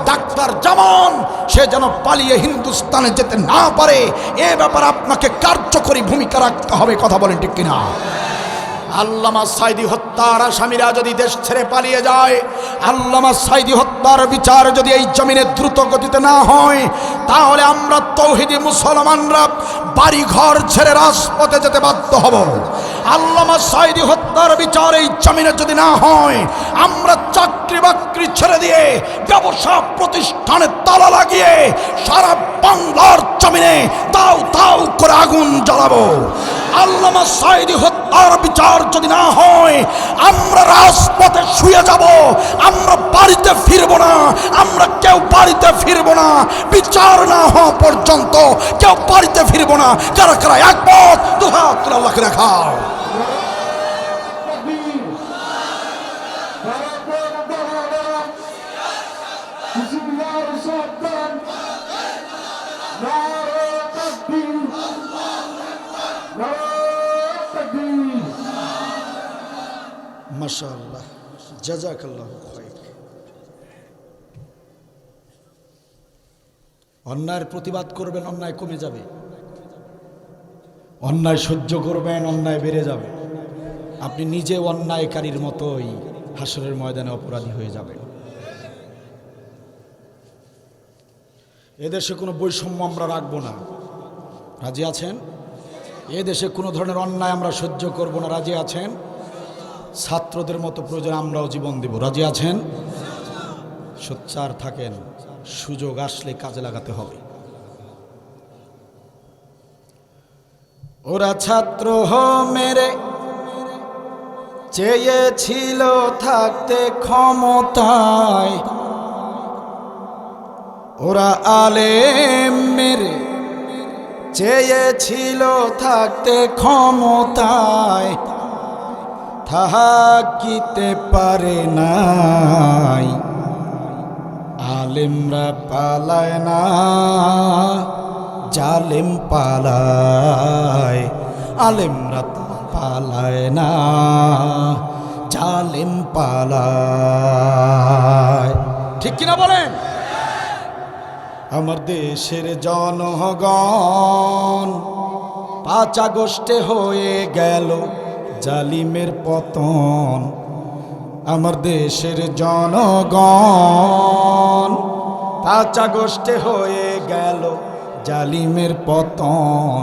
ডাক্তার জামান, সে যেন পালিয়ে হিন্দুস্তানে যেতে না পারে, এ ব্যাপারে আপনাকে কার্যকরী ভূমিকা রাখতে হবে। কথা বলেন ঠিক কিনা? আল্লামা সাঈদী হত্যার আসামিরা যদি দেশ ছেড়ে পালিয়ে যায়, আল্লামা সাঈদী হত্যার বিচার যদি এই জমিনে দ্রুত গতিতে না হয়, তাহলে আমরা তৌহিদি মুসলমানরা বাড়ি ঘর ছেড়ে রাজপথে যেতে বাধ্য হব। আল্লামা সাঈদী হত্যার বিচার এই জমিনে যদি না হয়, আমরা চাকরি বাকরি ছেড়ে দিয়ে ব্যবসা প্রতিষ্ঠানে তালা লাগিয়ে সারা বাংলার জমিনে দাউ দাউ করে আগুন জ্বালাবো। আল্লামা সাঈদী হত্যার বিচার যদি না হয়, আমরা রাজপথে শুয়ে যাব, আমরা বাড়িতে ফিরবো না, আমরা কেউ বাড়িতে ফিরবো না। বিচার না হওয়া পর্যন্ত কেউ বাড়িতে ফিরবো না। কারা কারা একমত? দুহাত তুলে আল্লাহকে দেখাও। মাশাআল্লাহ, জাযাকাল্লাহু খায়র। অন্যায়ের প্রতিবাদ করবেন, অন্যায় কমে যাবে। অন্যায় সহ্য করবেন, অন্যায় বেড়ে যাবে। আপনি নিজে অন্যায়কারীর মতোই হাসরের ময়দানে অপরাধী হয়ে যাবেন। এদেশে কোনো বৈষম্য আমরা রাখবো না, রাজি আছেন? এদেশে কোনো ধরনের অন্যায় আমরা সহ্য করব না, রাজি আছেন? ছাত্রদের মতো প্রয়োজন আমরাও জীবন দেব, রাজি আছেন? সোচ্চার থাকেন, সুযোগ আসলে কাজে লাগাতে হবে। ওরা ছাত্র মেরে চেয়েছিল থাকতে ক্ষমতায়, ওরা আলেম মেরে চেয়েছিল থাকতে ক্ষমতায়, থাকিতে পারে নাই। আলেমরা পালায় না, জালেম পালায়। আলেমরা পালায় না, জালেম পালায়। ঠিক কিনা বলেন? আমার দেশের জনগণ 5 আগস্টে হয়ে গেল জালিমের পতন। আমার দেশের জনগণ 5 আগস্টে হয়ে গেল জালিমের পতন।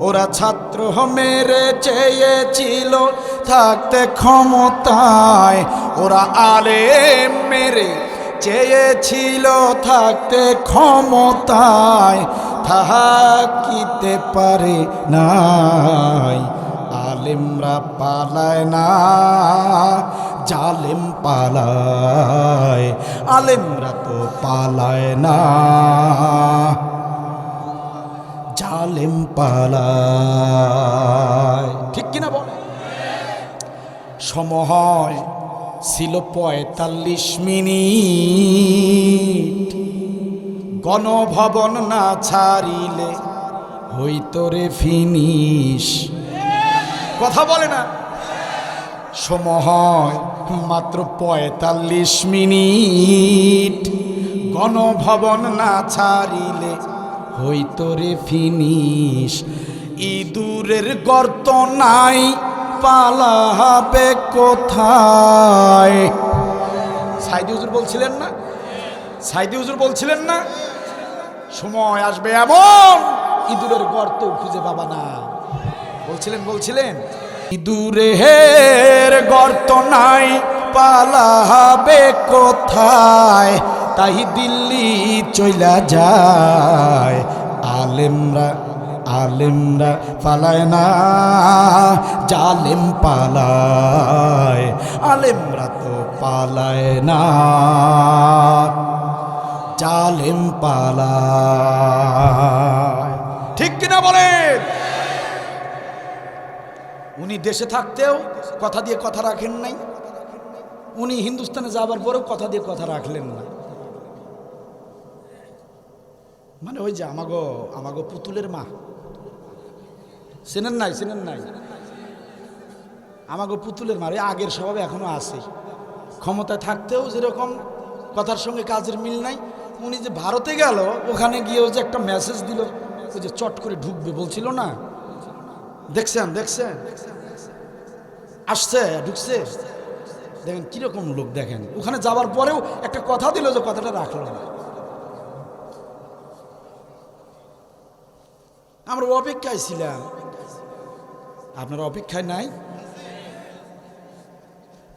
ওরা ছাত্র মেরে চেয়েছিল থাকতে ক্ষমতায়, ওরা আলেম মেরে চেয়েছিল থাকতে ক্ষমতায়, থাকিতে পারে নাই। আলেমরা পালায় না, জালেম পালায়। আলেমরা তো পালায় না, জালেম পালায়। ঠিক কিনা বল? সময় ছিল ৪৫ মিনিট, গণভবন না ছাড়িলে হইতো রে ফিনিশ। কথা বলে না? সময় মাত্র ৪৫ মিনিট, গণভবন না ছাড়িলে হইতো রে ফিনিশ। ইঁদুরের গর্ত নাই, পালাবে কোথায়? সাইদি হুজুর বলছিলেন না? সাইদি হুজুর বলছিলেন না সময় আসবে এমন ইঁদুরের গর্ত খুঁজে পাবা না? বলছিলেন ইঁদুরের গর্ত নাই, পালাবে কোথায়? তাই দিল্লি চইলা যায়। আলেমরা পালায় না, জালেম পালায়। আলেমরা তো পালায় না, জালেম পালায়। ঠিক কিনা বলেন? উনি দেশে থাকতেও কথা দিয়ে কথা রাখেন নাই, উনি হিন্দুস্তানে যাবার পরেও কথা দিয়ে কথা রাখলেন না। মানে ওই যে আমাগো পুতুলের মা, চেনেন নাই? আমাগো পুতুলের মা আগের স্বভাবে এখনো আছে। ক্ষমতায় থাকতেও যেরকম কথার সঙ্গে কাজের মিল নাই, উনি যে ভারতে গেল, ওখানে গিয়েও যে একটা মেসেজ দিল, ওই যে চট করে ঢুকবে বলছিল না, দেখছেন আসছে ঢুকছে, দেখেন কিরকম লোক। দেখেন ওখানে যাবার পরেও একটা কথা দিল, যে কথাটা রাখলো না। আমরা অপেক্ষায় ছিলাম, আপনারা অপেক্ষায় নাই?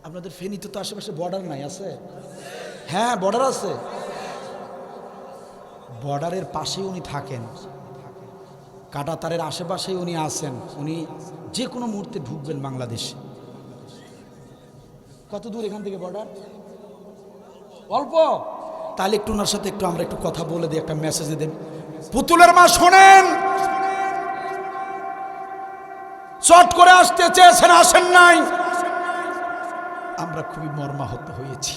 আপনাদের ফেনীতে তো আশেপাশে বর্ডার নাই? আছে, হ্যাঁ বর্ডার আছে। বর্ডারের পাশেই উনি থাকেন, কাঁটাতারের আশেপাশেই উনি আছেন। উনি যে কোনো মুহূর্তে ঢুকবেন বাংলাদেশে। কত দূর এখান থেকে বর্ডার? অল্প। তাহলে একটু ওনার সাথে আমরা একটু কথা বলে দিই, একটা মেসেজ দেন। পুতুলের মা শোনেন, চট করে আসতে চেয়েছেন, আসেন নাই। আমরা খুবই মর্মাহত হয়েছি।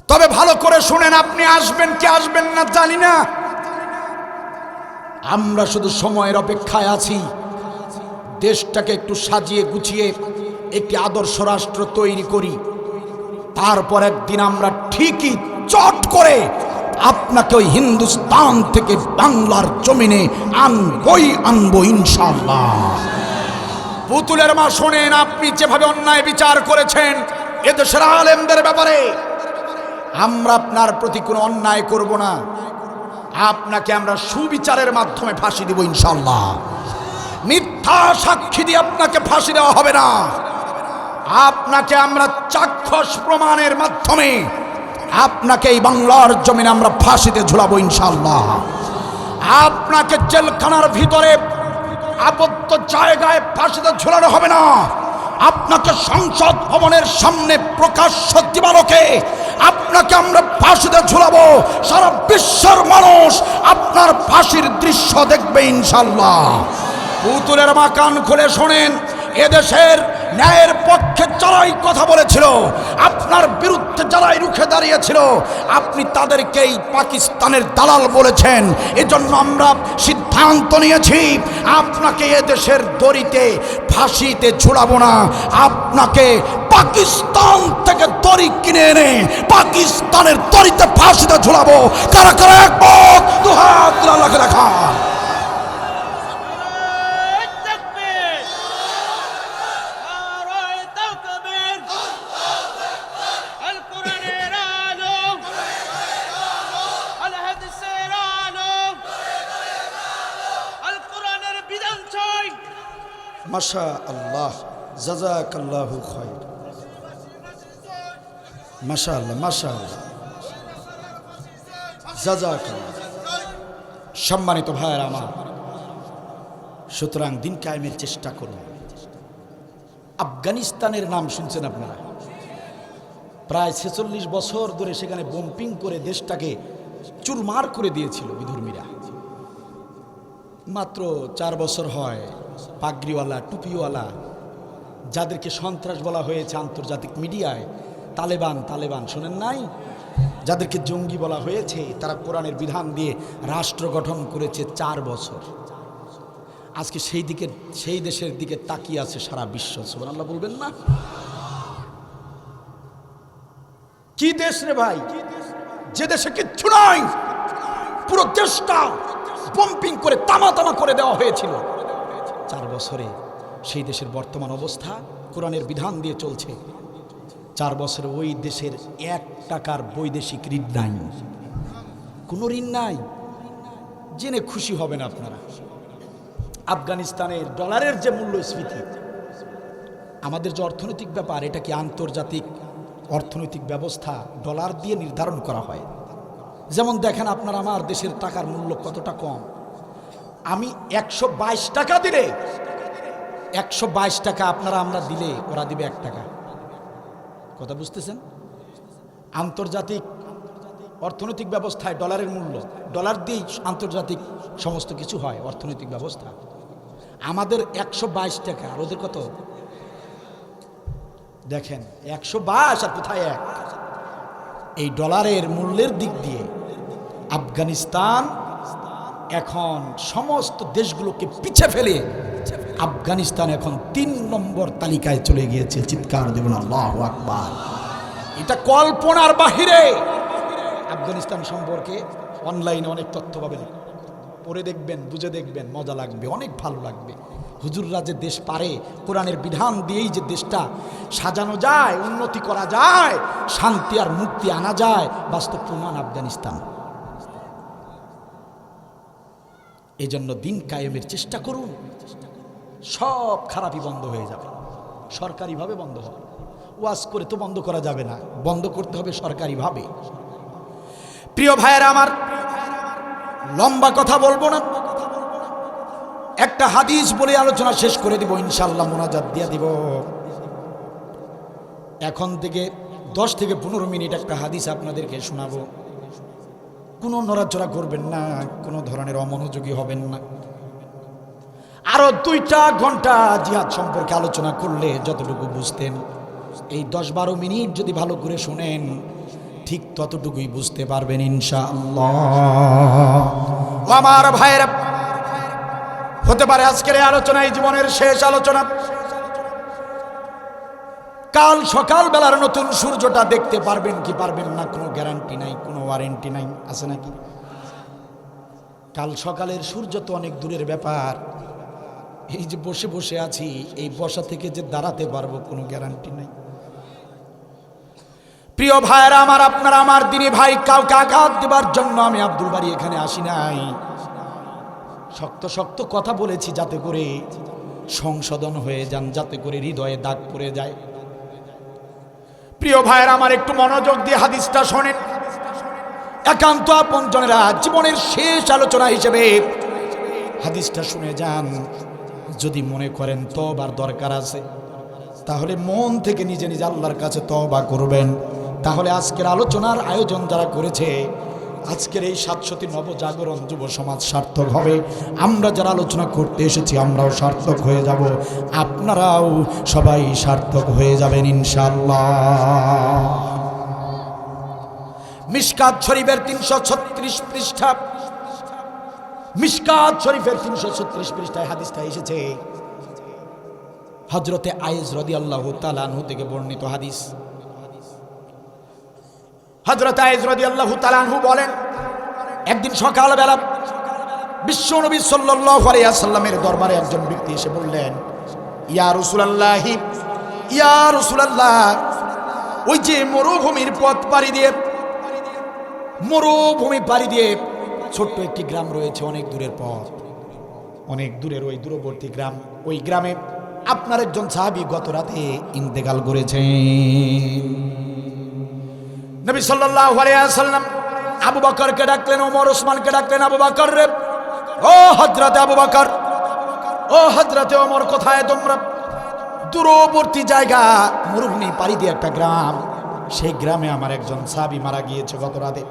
তবে ভালো করে শুনেন, আপনি আসবেন কি আসবেন না জানি না, আমরা শুধু সময়ের অপেক্ষায় আছি। দেশটাকে একটু সাজিয়ে গুছিয়ে একটি আদর্শ রাষ্ট্র তৈরি করি, তারপর একদিন আমরা ঠিকই চট করে আপনাকে ওই হিন্দুস্তান থেকে বাংলার জমিনে আনবো ইনশাআল্লাহ। পুতুলের মা শোনেন, আপনি যেভাবে অন্যায় বিচার করেছেন এদেশের আলেমদের ব্যাপারে, আমরা আপনার প্রতি কোনো অন্যায় করব না। আপনাকে আমরা সুবিচারের মাধ্যমে ফাঁসি দিব ইনশাআল্লাহ। মিথ্যা সাক্ষী দিয়ে আপনাকে ফাঁসি দেওয়া হবে না। আপনাকে আমরা চাক্ষুষ প্রমাণের মাধ্যমে আপনাকে এই বাংলার জমিনে আমরা ফাঁসিতে ঝুলাবো ইনশাআল্লাহ। আপনাকে জেলখানার ভিতরে আবদ্ধ জায়গায় ফাঁসিতে ঝুলানো হবে না। আপনাকে সংসদ ভবনের সামনে প্রকাশ্য দিবালোকে আপনাকে আমরা ফাঁসিতে ঝুলাবো। সারা বিশ্বের মানুষ আপনার ফাঁসির দৃশ্য দেখবে ইনশাআল্লাহ। পুতুলের মা কান খুলে শোনেন, এদেশের ন্যায়ের পক্ষে যারাই কথা বলেছিল, আপনার বিরুদ্ধে যারাই রুখে দাঁড়িয়েছিল, আপনি তাদেরকেই পাকিস্তানের দালাল বলেছেন। এজন্য আমরা সিদ্ধান্ত নিয়েছি, আপনাকে এদেশের দড়িতে ফাঁসিতে ঝুলাবো না। আপনাকে পাকিস্তান থেকে দড়ি কিনে এনে পাকিস্তানের দড়িতে ফাঁসিতে ঝুলাবো। কারা কারা একমত? দুহাত আল্লাহকে দেখা। মাশা আল্লাহ, জাযাকাল্লাহু খায়র। মাশা আল্লাহ, মাশা আল্লাহ, জাযাকাল্লাহ। সম্মানিত ভাইয়েরা আমার, সুতরাং দিন কায়েমের চেষ্টা করুন। আফগানিস্তানের নাম শুনছেন আপনারা? প্রায় 46 বছর ধরে সেখানে বোম্পিং করে দেশটাকে চুরমার করে দিয়েছিল বিধর্মীরা। মাত্র 4 বছর হয় পাগড়িওয়ালা টুপিওয়ালা, যাদেরকে সন্ত্রাস বলা হয়েছে আন্তর্জাতিক মিডিয়ায়, তালেবান তালেবান শোনেন নাই, যাদেরকে জঙ্গি বলা হয়েছে, তারা কোরআনের বিধান দিয়ে রাষ্ট্র গঠন করেছে 4 বছর। আজকে সেই দেশের দিকে তাকিয়ে আছে সারা বিশ্ব। সুবহানাল্লাহ বলবেন না? কি দেশ রে ভাই, যে দেশে কিচ্ছু নাই, পুরো দেশটা পম্পিং করে তামা তামা করে দেওয়া হয়েছিল 4 বছরে। সেই দেশের বর্তমান অবস্থা, কোরআনের বিধান দিয়ে চলছে। 4 বছরে ওই দেশের 1 টাকার বৈদেশিক ঋণ নাই, কোনো ঋণ নাই। জেনে খুশি হবেন আপনারা, আফগানিস্তানের ডলারের যে মূল্যস্ফীতি, আমাদের যে অর্থনৈতিক ব্যাপার, এটা কি আন্তর্জাতিক অর্থনৈতিক ব্যবস্থা ডলার দিয়ে নির্ধারণ করা হয়। যেমন দেখেন আপনার আমার দেশের টাকার মূল্য কতটা কম। আমি 122 টাকা দিলে, 122 টাকা আপনারা আমরা দিলে ওরা দিবে 1 টাকা। কথা বুঝতেছেন? আন্তর্জাতিক অর্থনৈতিক ব্যবস্থায় ডলারের মূল্য, ডলার দিয়েই আন্তর্জাতিক সমস্ত কিছু হয় অর্থনৈতিক ব্যবস্থা। আমাদের 122 টাকা, আর ওদের কত দেখেন, 122 আর কোথায় 1। এই ডলারের মূল্যের দিক দিয়ে আফগানিস্তান এখন সমস্ত দেশগুলোকে পিছে ফেলে আফগানিস্তান এখন 3 নম্বর তালিকায় চলে গিয়েছে। চিৎকার দেবেন আল্লাহু আকবার। এটা কল্পনার বাহিরে। আফগানিস্তান সম্পর্কে অনলাইনে অনেক তথ্য পাবেন, পড়ে দেখবেন, বুঝে দেখবেন, মজা লাগবে, অনেক ভালো লাগবে। হুজুররা যে দেশ পারে, কোরআনের বিধান দিয়েই যে দেশটা সাজানো যায়, উন্নতি করা যায়, শান্তি আর মুক্তি আনা যায়, বাস্তব প্রমাণ আফগানিস্তান। এই জন্য দিন কায়েমের চেষ্টা করুন, সব খারাপই বন্ধ হয়ে যাবে, সরকারিভাবে বন্ধ হবে। ওয়াজ করে তো বন্ধ করা যাবে না, বন্ধ করতে হবে সরকারিভাবে। প্রিয় ভাইয়েরা আমার, লম্বা কথা বলবো না, একটা হাদিস বলে আলোচনা শেষ করে দিব ইনশাআল্লাহ, মোনাজাত দিয়ে দিব। এখন থেকে 10 থেকে 15 মিনিট একটা হাদিস আপনাদেরকে শোনাবো। কোনো নড়াচড়া করবেন না, কোনো ধরনের অমনোযোগী হবেন না। আরো 2টা ঘন্টা জিহাদ সম্পর্কে আলোচনা করলে যতটুকু বুঝতেন, এই 10-12 মিনিট যদি ভালো করে শুনেন, ঠিক ততটুকুই বুঝতে পারবেন ইনশাআল্লাহ। আমার ভাইয়েরা, হতে পারে আজকের এই আলোচনায় জীবনের শেষ আলোচনা। কাল সকাল বেলার নতুন সূর্যটা দেখতে পারবেন কি পারবেন না, কোনো গ্যারান্টি নাই, কোনো ওয়ারেন্টি নাই, আছে নাকি? কাল সকালের সূর্য তো অনেক দূরের ব্যাপার। এই যে বসে বসে আছি, এই বসা থেকে যে দাঁড়াতে পারবো কোনো গ্যারান্টি নাই। প্রিয় ভাইয়েরা আমার, আপনারা আমার দিনী ভাই, কাউকে আঘাত দেবার জন্য আমি আব্দুল বারী এখানে আসি নাই। শক্ত শক্ত কথা বলেছি যাতে করে সংশোধন হয়ে যান, যাতে করে হৃদয়ে দাগ পড়ে যায়। প্রিয় ভাইয়েরা আমার, একটু মনোযোগ দিয়ে হাদিসটা শোনেন। একান্ত আপনজনেরা, জীবনের শেষ আলোচনা হিসেবে হাদিসটা শুনে যান। যদি মনে করেন তওবার দরকার আছে, তাহলে মন থেকে নিজে নিজে আল্লাহর কাছে তওবা করবেন। তাহলে আজকের আলোচনার আয়োজন যারা করেছে, আজকের এই ৭০০ নবজাগরণ যুব সমাজ সার্থক হবে। আমরা যারা আলোচনা করতে এসেছি আমরাও সার্থক হয়ে যাব, আপনারাও সবাই সার্থক হয়ে যাবেন ইনশাআল্লাহ। মিশকাত শরীফের ৩৩৬ পৃষ্ঠা, মিশকাত শরীফের ৩৩৬ পৃষ্ঠায় হাদিসটা এসেছে। হযরতে আয়েশ রাদিয়াল্লাহু তাআলা আনহু থেকে বর্ণিত হাদিস। হযরত আয়েশ রাদিয়াল্লাহু তাআলা আনহু বলেন, একদিন সকালবেলা বিশ্বনবী সাল্লাল্লাহু আলাইহি ওয়াসাল্লামের দরবারে একজন ব্যক্তি এসে বললেন, ইয়া রাসূলুল্লাহ, ইয়া রাসূলুল্লাহ, ওই যে মরুভূমির পথ পাড়ি দিয়ে, মরুভূমি পাড়ি দিয়ে ছোট্ট একটি গ্রাম রয়েছে, অনেক দূরের পথ। অনেক দূরের ওই দূরবর্তী গ্রাম, ওই গ্রামে আপনার একজন সাহাবী গত রাতে ইন্তেকাল করেছেন। নবী সাল্লাল্লাহু আলাইহি ওয়াসাল্লাম আবু বকরকে ডাকলেন, ওমর ওসমানকে ডাকলেন, আবু বকর রে, ও হযরতে আবু বকর, ও হযরতে ওমর, কোথায় তোমরা? দূরবর্তী জায়গা, মরুভূমি পাড়ি দিয়ে একটা গ্রাম, সেই গ্রামে আমার একজন সাহাবী মারা গিয়েছে গত রাতে।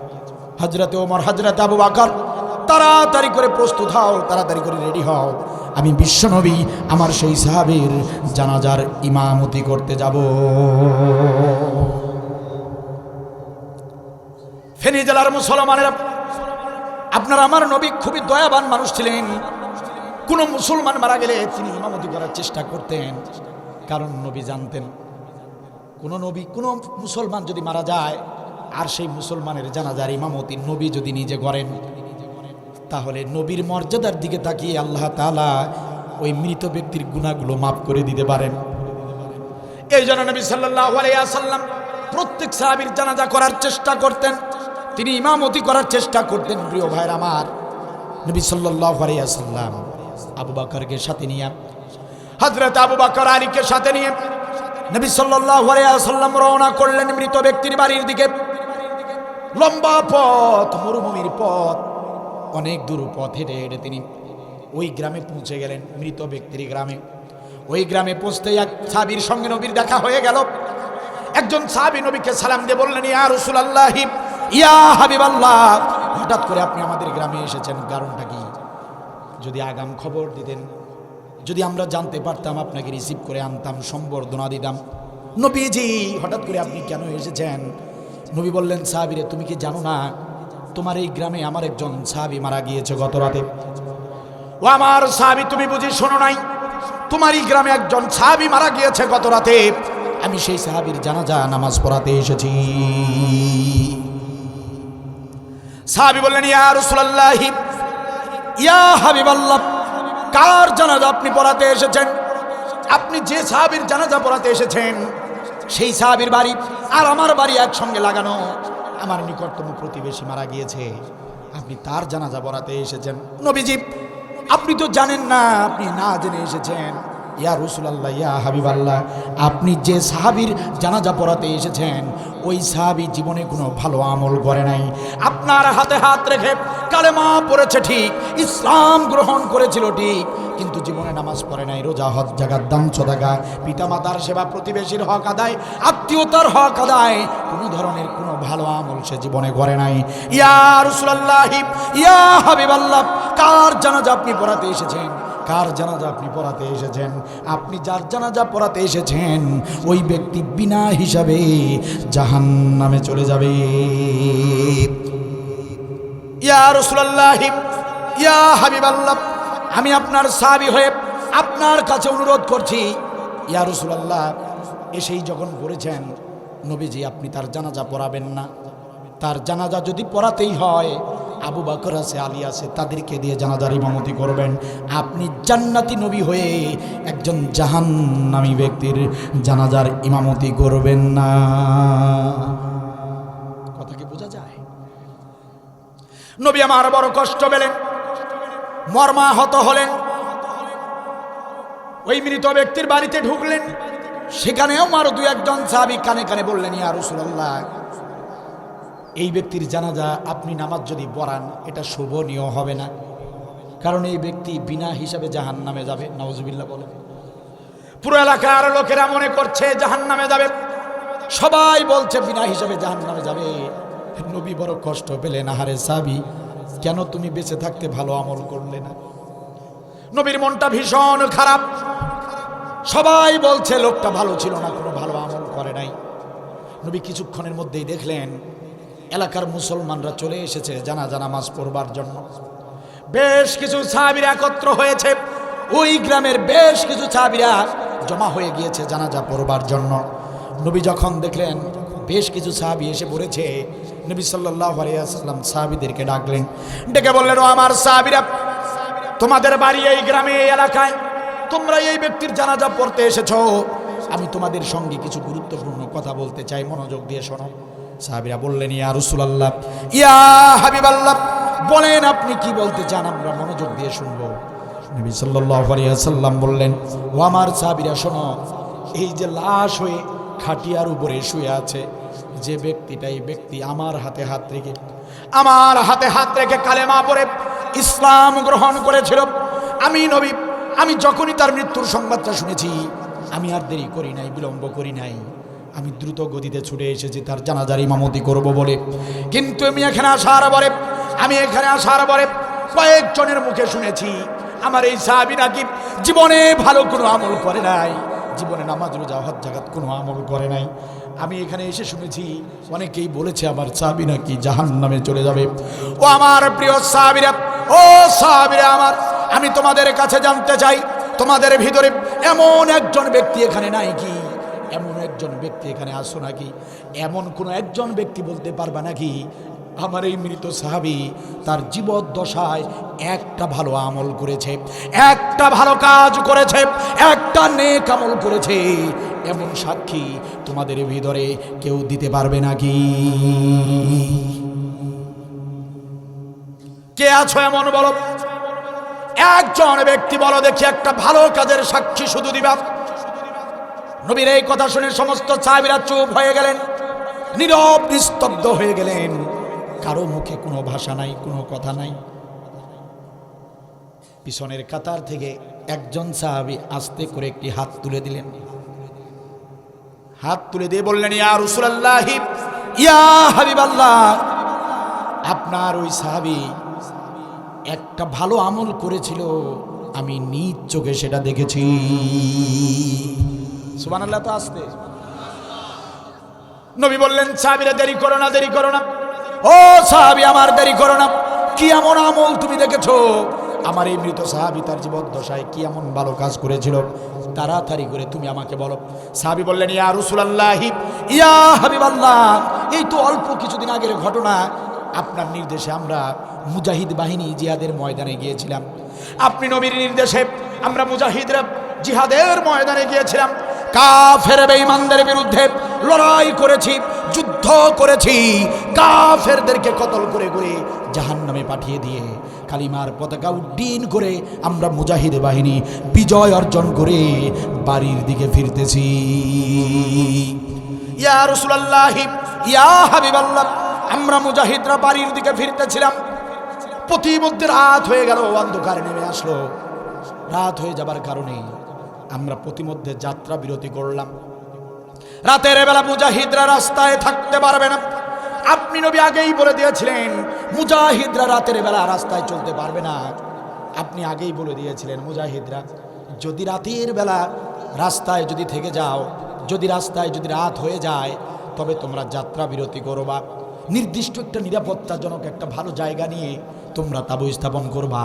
হযরতে ওমর, হযরতে আবু বকর, তাড়াতাড়ি করে প্রস্তুত হও, তাড়াতাড়ি করে রেডি হও, আমি বিশ্বনবী আমার সেই সাহাবীর জানাজার ইমামতি করতে যাব। ফেনী জেলার মুসলমানেরা, আপনার আমার নবী খুবই দয়াবান মানুষ ছিলেন। কোন মুসলমান মারা গেলে তিনি ইমামতি করার চেষ্টা করতেন, কারণ নবী জানতেন কোন নবী, কোন মুসলমান যদি মারা যায় আর সেই মুসলমানের জানাজার ইমামতি নবী যদি নিজে করেন, তাহলে নবীর মর্যাদার দিকে তাকিয়ে আল্লাহ তাআলা ওই মৃত ব্যক্তির গুনাহগুলো মাফ করে দিতে পারেন। এই জন্য নবী সাল্লাল্লাহু আলাইহি ওয়াসাল্লাম প্রত্যেক সাহাবীর জানাজা করার চেষ্টা করতেন, তিনি ইমামতি করার চেষ্টা করতেন। প্রিয় ভাইরা আমার, নবী সাল্লাল্লাহু আলাইহি ওয়াসাল্লাম আবু বকরকে সাথে নিয়ে, হযরত আবু বকর আলীকে সাথে নিয়ে নবী সাল্লাল্লাহু আলাইহি ওয়াসাল্লাম রওনা করলেন মৃত ব্যক্তির বাড়ির দিকে। লম্বা পথ, মরুভূমির পথ, অনেক দূর পথ হেঁটে হেঁটে তিনি ওই গ্রামে পৌঁছে গেলেন, মৃত ব্যক্তির গ্রামে। ওই গ্রামে পৌঁছতেই এক সাহাবীর সঙ্গে নবীর দেখা হয়ে গেল। একজন সাহাবী নবীকে সালাম দিয়ে বললেন, ইয়া রাসূলুল্লাহ, ইয়া হাবিবাল্লাহ, হঠাৎ করে আপনি আমাদের গ্রামে এসেছেন, কারণটা কি? যদি আগাম খবর দিতেন, যদি আমরা জানতে পারতাম, আপনাকে রিসিভ করে আনতাম, সম্বর্ধনা দিতাম। নবীজি, হঠাৎ করে আপনি কেন এসেছেন? নবী বললেন, সাহাবীরে, তুমি কি জানো না তোমার এই গ্রামে আমার একজন সাহাবী মারা গিয়েছে গত রাতে? ও আমার সাহাবী, তুমি বুঝি শোনো নাই? তোমার এই গ্রামে একজন সাহাবী মারা গিয়েছে গত রাতে, আমি সেই সাহাবীর জানাজা নামাজ পড়াতে এসেছি। সাহাবী বললেন, ইয়া রাসূলুল্লাহ, ইয়া হাবিবাল্লাহ, কার জানাজা আপনি পড়াতে এসেছেন? আপনি যে সাহাবীর জানাজা পড়াতে এসেছেন, সেই সাহাবীর বাড়ি আর আমার বাড়ি একসঙ্গে লাগানো, আমার নিকটতম প্রতিবেশী মারা গিয়েছে, আপনি তার জানাজা পড়াতে এসেছেন। নবীজি, আপনি তো জানেন না, আপনি না জেনে এসেছেন। ইয়া রাসূলুল্লাহ, ইয়া হাবিবাল্লাহ, আপনি যে সাহাবীর জানাজা পড়াতে এসেছেন, ওই সাহাবী জীবনে কোনো ভালো আমল করে নাই। আপনার হাতে হাত রেখে কালেমা পড়েছে ঠিক, ইসলাম গ্রহণ করেছিল ঠিক, কিন্তু জীবনে নামাজ পড়ে নাই, রোজা, হজ, জাকাত, দান, সাদাকা, পিতামাতার সেবা, প্রতিবেশীর হক আদায়, আত্মীয়তার হক আদায়, কোনো ধরনের কোনো ভালো আমল সে জীবনে করে নাই। ইয়া রাসূলুল্লাহ, ইয়া হাবিবাল্লাহ, কার জানাজা আপনি পড়াতে এসেছেন? কার জানাজা আপনি পড়াতে এসেছেন? আপনি যার জানাজা পড়াতে এসেছেন, ওই ব্যক্তি বিনা হিসাবে জাহান্নামে চলে যাবে। ইয়া রাসূলুল্লাহ, ইয়া হাবিবাল্লাহ, আমি আপনার সাহাবী হয়ে আপনার কাছে অনুরোধ করছি, ইয়া রাসূলুল্লাহ, এসেই যখন বলেছেন নবীজি আপনি তার জানাজা পড়াবেন না, তার জানাজা যদি পড়াতেই হয়, আবু বকর আছে, আলী আছে, তাদেরকে দিয়ে জানাজার ইমামতি করবেন। আপনি জান্নাতি নবী হয়ে একজন জাহান্নামী ব্যক্তির জানাজার ইমামতি করবেন না। কথা কি বোঝা যায়? নবী আমার বড় কষ্ট পেলেন, মর্মাহত হলেন। ওই মৃত ব্যক্তির বাড়িতে ঢুকলেন, সেখানেও আরো দু একজন সাহাবী কানে কানে বললেন, ইয়া রাসূলুল্লাহ, এই ব্যক্তির জানাজা আপনি নামাজ যদি পড়ান, এটা শোভনীয় হবে না, কারণ এই ব্যক্তি বিনা হিসাবে জাহান্নামে যাবে। নাউজুবিল্লাহ বলে। পুরো এলাকার লোকেরা মনে করছে জাহান্নামে যাবে, সবাই বলছে বিনা হিসাবে জাহান্নামে যাবে। নবী বড় কষ্ট পেলেন, আহারে সাহাবী, কেন তুমি বেঁচে থাকতে ভালো আমল করলে না? নবীর মনটা ভীষণ খারাপ। সবাই বলছে লোকটা ভালো ছিল না, কোনো ভালো আমল করে নাই। নবী কিছুক্ষণের মধ্যেই দেখলেন এলাকার মুসলমানরা চলে এসেছে জানাজা নামাজ পড়বার জন্য। বেশ কিছু সাহাবীরা একত্র হয়েছে, ওই গ্রামের বেশ কিছু সাহাবীরা জমা হয়ে গিয়েছে জানাজা পড়বার জন্য। নবী যখন দেখলেন বেশ কিছু সাহাবী এসে পড়েছে, নবী সাল্লাল্লাহু আলাইহি ওয়াসাল্লাম সাহাবীদেরকে ডাকলেন, ডেকে বললেন, ও আমার সাহাবীরা, তোমাদের বাড়ি এই গ্রামে, এই এলাকায়, তোমরা এই ব্যক্তির জানাজা পড়তে এসেছো, আমি তোমাদের সঙ্গে কিছু গুরুত্বপূর্ণ কথা বলতে চাই, মনোযোগ দিয়ে শোনো। সাহাবীরা বললেন, ইয়া রাসূলুল্লাহ, ইয়া হাবিবাল্লাহ, বলেন আপনি কি বলতে চান, আমরা মনোযোগ দিয়ে শুনবো। নবী সাল্লাল্লাহু আলাইহি ওয়াসাল্লাম বললেন, ও আমার সাহাবীরা শোনো, এই যে লাশ হয়ে খাটিয়ার উপরে শুয়ে আছে যে ব্যক্তিটা, এই ব্যক্তি আমার হাতে হাত রেখে কালেমা পড়ে ইসলাম গ্রহণ করেছিল। আমি নবী, আমি যখনই তার মৃত্যুর সংবাদটা শুনেছি, আমি আর দেরি করি নাই, বিলম্ব করি নাই, আমি দ্রুত গতিতে ছুটে এসেছি তার জানাজার ইমামতি করব বলে। কিন্তু আমি এখানে আসার পরে কয়েকজনের মুখে শুনেছি আমার এই সাহাবী নাকি জীবনে ভালো কোনো আমল করে নাই, জীবনে নামাজ রোজা হজ জাকাত কোনো আমল করে নাই। আমি এখানে এসে শুনেছি অনেকেই বলেছে আমার সাহাবী নাকি জাহান্নামে চলে যাবে। ও আমার প্রিয় সাহাবীরা, আমার, আমি তোমাদের কাছে জানতে চাই, তোমাদের ভিতরে এমন একজন ব্যক্তি এখানে নাই কি? এমন একজন ব্যক্তি এখানে আসো নাকি? এমন কোন একজন ব্যক্তি বলতে পারবা নাকি আমার এই মৃত সাহাবী তার জীবদ্দশায় একটা ভালো আমল করেছে, একটা ভালো কাজ করেছে, একটা নেক আমল করেছে? এমন সাক্ষী তোমাদের ভিতরে কেউ দিতে পারবে নাকি? কে আছো এমন বলো? একজন ব্যক্তি বলো দেখি, একটা ভালো কাজের সাক্ষী শুধু দিবা। নবীর এই কথা শুনে সমস্ত সাহাবীরা চুপ হয়ে গেলেন, নীরব নিস্তব্ধ হয়ে গেলেন, কারো মুখে কোনো ভাষা নাই, কোনো কথা নাই। পিছনের কাতার থেকে একজন সাহাবী আস্তে করে একটি হাত তুলে দিলেন, হাত তুলে দিয়ে বললেন, ইয়া রাসূলুল্লাহ, ইয়া হাবিবাল্লাহ, আপনার ওই সাহাবী একটা ভালো আমল করেছিল, আমি নিজ চোখে সেটা দেখেছি। সুবহানাল্লাহ। তো আসতে নবী বললেন, সাহাবীরা দেরি করো না, ও সাহাবী আমার, দেরি করো না। কি এমন আমল তুমি দেখেছো? আমার এই মৃত সাহাবী তার জীবদ্দশায় কি এমন ভালো কাজ করেছিল? তাড়াতাড়ি করে তুমি আমাকে বলো। সাহাবী বললেন, ইয়া রাসূলুল্লাহ, ইয়া হাবিবাল্লাহ, এই তো অল্প কিছুদিন আগের ঘটনা, আপনার নির্দেশে আমরা মুজাহিদ বাহিনী জিহাদের ময়দানে গিয়েছিলাম। আপনি নবীর নির্দেশে আমরা মুজাহিদরা জিহাদের ময়দানে গিয়েছিলাম, কাফের বেঈমানদের বিরুদ্ধে লড়াই করেছি, যুদ্ধ করেছি, কাফেরদেরকে কতল করে করে জাহান্নামে পাঠিয়ে দিয়ে কালিমার পতাকা উড্ডীন করে আমরা মুজাহিদ বাহিনী বিজয় অর্জন করে বাড়ির দিকে ফিরতেছি। ইয়া রাসূলুল্লাহ, ইয়া হাবিবাল্লাহ, আমরা মুজাহিদরা বাড়ির দিকে ফিরতেছিলাম, প্রতিমধ্যে রাত হয়ে গেল, অন্ধকার নেমে আসলো। রাত হয়ে যাবার কারণে আমরা প্রতিমধ্যে যাত্রা বিরতি করলাম। রাতের বেলা মুজাহিদরা রাস্তায় থাকতে পারবে না। আপনি নবী আগেই বলে দিয়েছিলেন মুজাহিদরা রাতের বেলা রাস্তায় চলতে পারবে না। আপনি আগেই বলে দিয়েছিলেন মুজাহিদরা যদি রাতের বেলা রাস্তায় যদি থেকে যাও, যদি রাস্তায় যদি রাত হয়ে যায়, তবে তোমরা যাত্রা বিরতি করবা, নির্দিষ্ট একটা নিরাপত্তাজনক একটা ভালো জায়গা নিয়ে তোমরা তাঁবু স্থাপন করবা,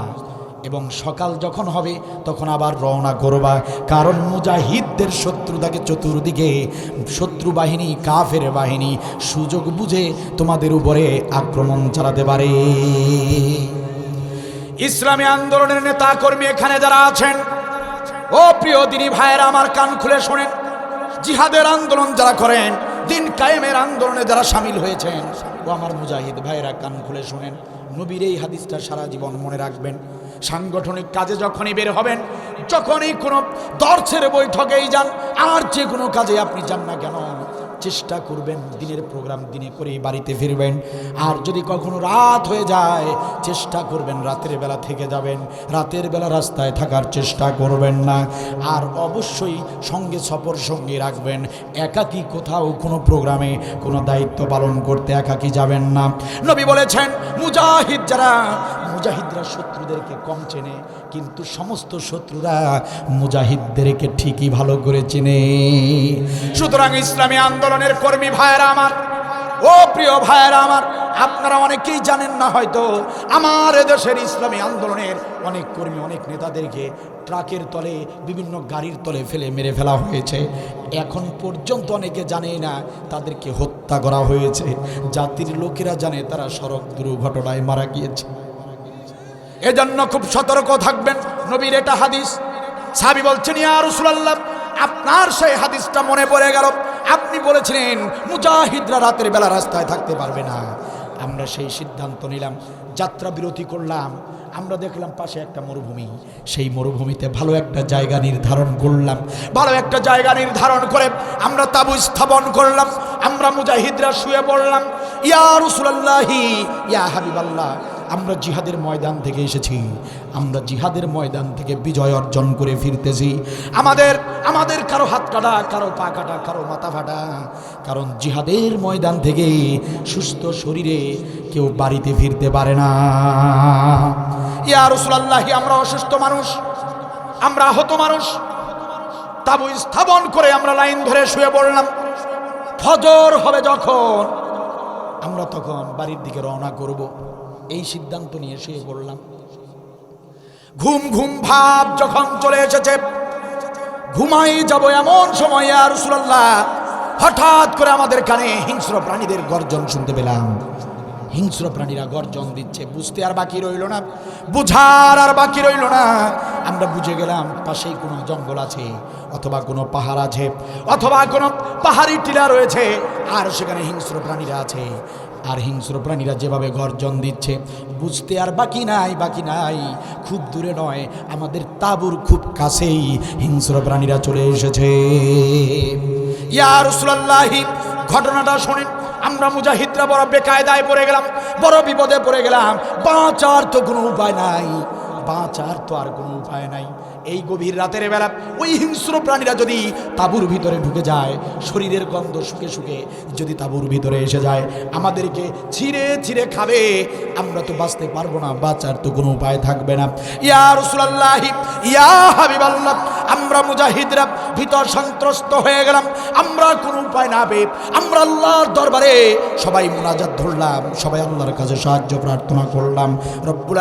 এবং সকাল যখন হবে তখন আবার রওনা করবা। কারণ মুজাহিদদের শত্রুতাকে চতুর্দিকে শত্রু বাহিনী, কাফের বাহিনী সুযোগ বুঝে তোমাদের উপরে আক্রমণ চালাতে পারে। ইসলামী আন্দোলনের নেতা কর্মী এখানে যারা আছেন, ও প্রিয় দিনী ভাইয়েরা, আমার কান খুলে শোনেন। জিহাদের আন্দোলন যারা করেন, দিন কায়েমের আন্দোলনে যারা সামিল হয়েছেন, ও আমার মুজাহিদ ভাইয়েরা কান খুলে শোনেন। নবীর এই হাদিসটা সারা জীবন মনে রাখবেন। সাংগঠনিক কাজে যখনই বের হবেন, যখনই কোনো দর্শের বৈঠকেই যান, আর যে কোনো কাজে আপনি যান না কেন, চেষ্টা করবেন দিনের প্রোগ্রাম দিনে করে বাড়িতে ফিরবেন। আর যদি কখনো রাত হয়ে যায়, চেষ্টা করবেন রাতের বেলা থেকে যাবেন, রাতের বেলা রাস্তায় থাকার চেষ্টা করবেন না। আর অবশ্যই সঙ্গে সফর সঙ্গে রাখবেন। একাকী কোথাও কোনো প্রোগ্রামে কোনো দায়িত্ব পালন করতে একাকী যাবেন না। নবী বলেছেন মুজাহিদরা শত্রুদেরকে কম চেনে, কিন্তু সমস্ত শত্রুরা মুজাহিদদেরকে ঠিকই ভালো করে চেনে। সুতরাং ইসলামী আন্দোলনের কর্মী ভাইয়েরা আমার, ও প্রিয় ভাইয়েরা আমার, আপনারা অনেকেই জানেন না হয়তো, আমার এদেশের ইসলামী আন্দোলনের অনেক কর্মী, অনেক নেতাদেরকে ট্রাকের তলে, বিভিন্ন গাড়ির তলে ফেলে মেরে ফেলা হয়েছে। এখন পর্যন্ত অনেকে জানে না তাদেরকে হত্যা করা হয়েছে। জাতির লোকেরা জানে তারা সড়ক দুর্ঘটনায় মারা গিয়েছে। এজন্য খুব সতর্ক থাকবেন। নবীর এটা হাদিস, সাহাবী বলছেন, ইয়া রাসূলুল্লাহ, আপনার সেই হাদিসটা মনে পড়ে গেল। আপনি বলেছিলেন মুজাহিদরা রাতের বেলা রাস্তায় থাকতে পারবে না। আমরা সেই সিদ্ধান্ত নিলাম, যাত্রা বিরতি করলাম। আমরা দেখলাম পাশে একটা মরুভূমি, সেই মরুভূমিতে ভালো একটা জায়গা নির্ধারণ করলাম। ভালো একটা জায়গা নির্ধারণ করে আমরা তাঁবু স্থাপন করলাম। আমরা মুজাহিদরা শুয়ে পড়লাম। ইয়া রাসূলুল্লাহি, ইয়া হাবিবাল্লাহ, আমরা জিহাদের ময়দান থেকে এসেছি, আমরা জিহাদের ময়দান থেকে বিজয় অর্জন করে ফিরতেছি। আমাদের কারো হাত কাটা, কারো পা কাটা, কারো মাথা ফাটা, কারণ জিহাদের ময়দান থেকে সুস্থ শরীরে কেউ বাড়িতে ফিরতে পারে না। ইয়া রাসূলুল্লাহি, আমরা অসুস্থ মানুষ, আমরা আহত মানুষ। তাবু স্থাপন করে আমরা লাইন ধরে শুয়ে পড়লাম। ফজর হবে যখন, আমরা তখন বাড়ির দিকে রওনা করব, এই সিদ্ধান্ত নিয়ে শুয়ে পড়লাম। ঘুম ঘুম ভাব যখন চলে এসেছে, ঘুমাই যাব এমন সময় ইয়া রাসূলুল্লাহ, হঠাৎ করে আমাদের কানে হিংস্র প্রাণীদের গর্জন শুনতে পেলাম। হিংস্র প্রাণীরা গর্জন দিচ্ছে, বুঝতে আর বাকি রইল না, বুঝার আর বাকি রইল না। আমরা বুঝে গেলাম পাশেই কোনো জঙ্গল আছে, অথবা কোনো পাহাড় আছে, অথবা কোনো পাহাড়ি টিলা রয়েছে, আর সেখানে হিংস্র প্রাণীরা আছে। আর হিংস্র প্রাণীরা যেভাবে গর্জন দিচ্ছে, বুঝতে আর বাকি নাই, খুব দূরে নয়, আমাদের তাঁবুর খুব কাছেই হিংস্র প্রাণীরা চলে এসেছে। ইয়া রাসূলুল্লাহি, ঘটনাটা শোনেন। আমরা মুজাহিদরা বড় বেকায়দায় পড়ে গেলাম, বড় বিপদে পড়ে গেলাম। বাঁচার তো কোনো উপায় নাই, বাঁচার তো আর কোনো উপায় নাই। এই গভীর রাতের বেলা ওই হিংস্র প্রাণীরা যদি তাঁবুর ভিতরে ঢুকে যায়, শরীরের গন্ধ শুকে শুকে যদি তাঁবুর ভিতরে এসে যায়, আমাদেরকে ছিঁড়ে ছিঁড়ে খাবে, আমরা তো বাঁচতে পারবো না, বাঁচার তো কোনো উপায় থাকবে না। ইয়া রাসূলুল্লাহি, ইয়া হাবিবাল্লাহ, আমরা মুজাহিদরা ভীত সন্ত্রস্ত হয়ে গেলাম। আমরা কোনো উপায় না পেয়ে আমরা আল্লাহর দরবারে সবাই মুনাজাত ধরলাম, সবাই আল্লাহর কাছে সাহায্য প্রার্থনা করলাম। রব্বুল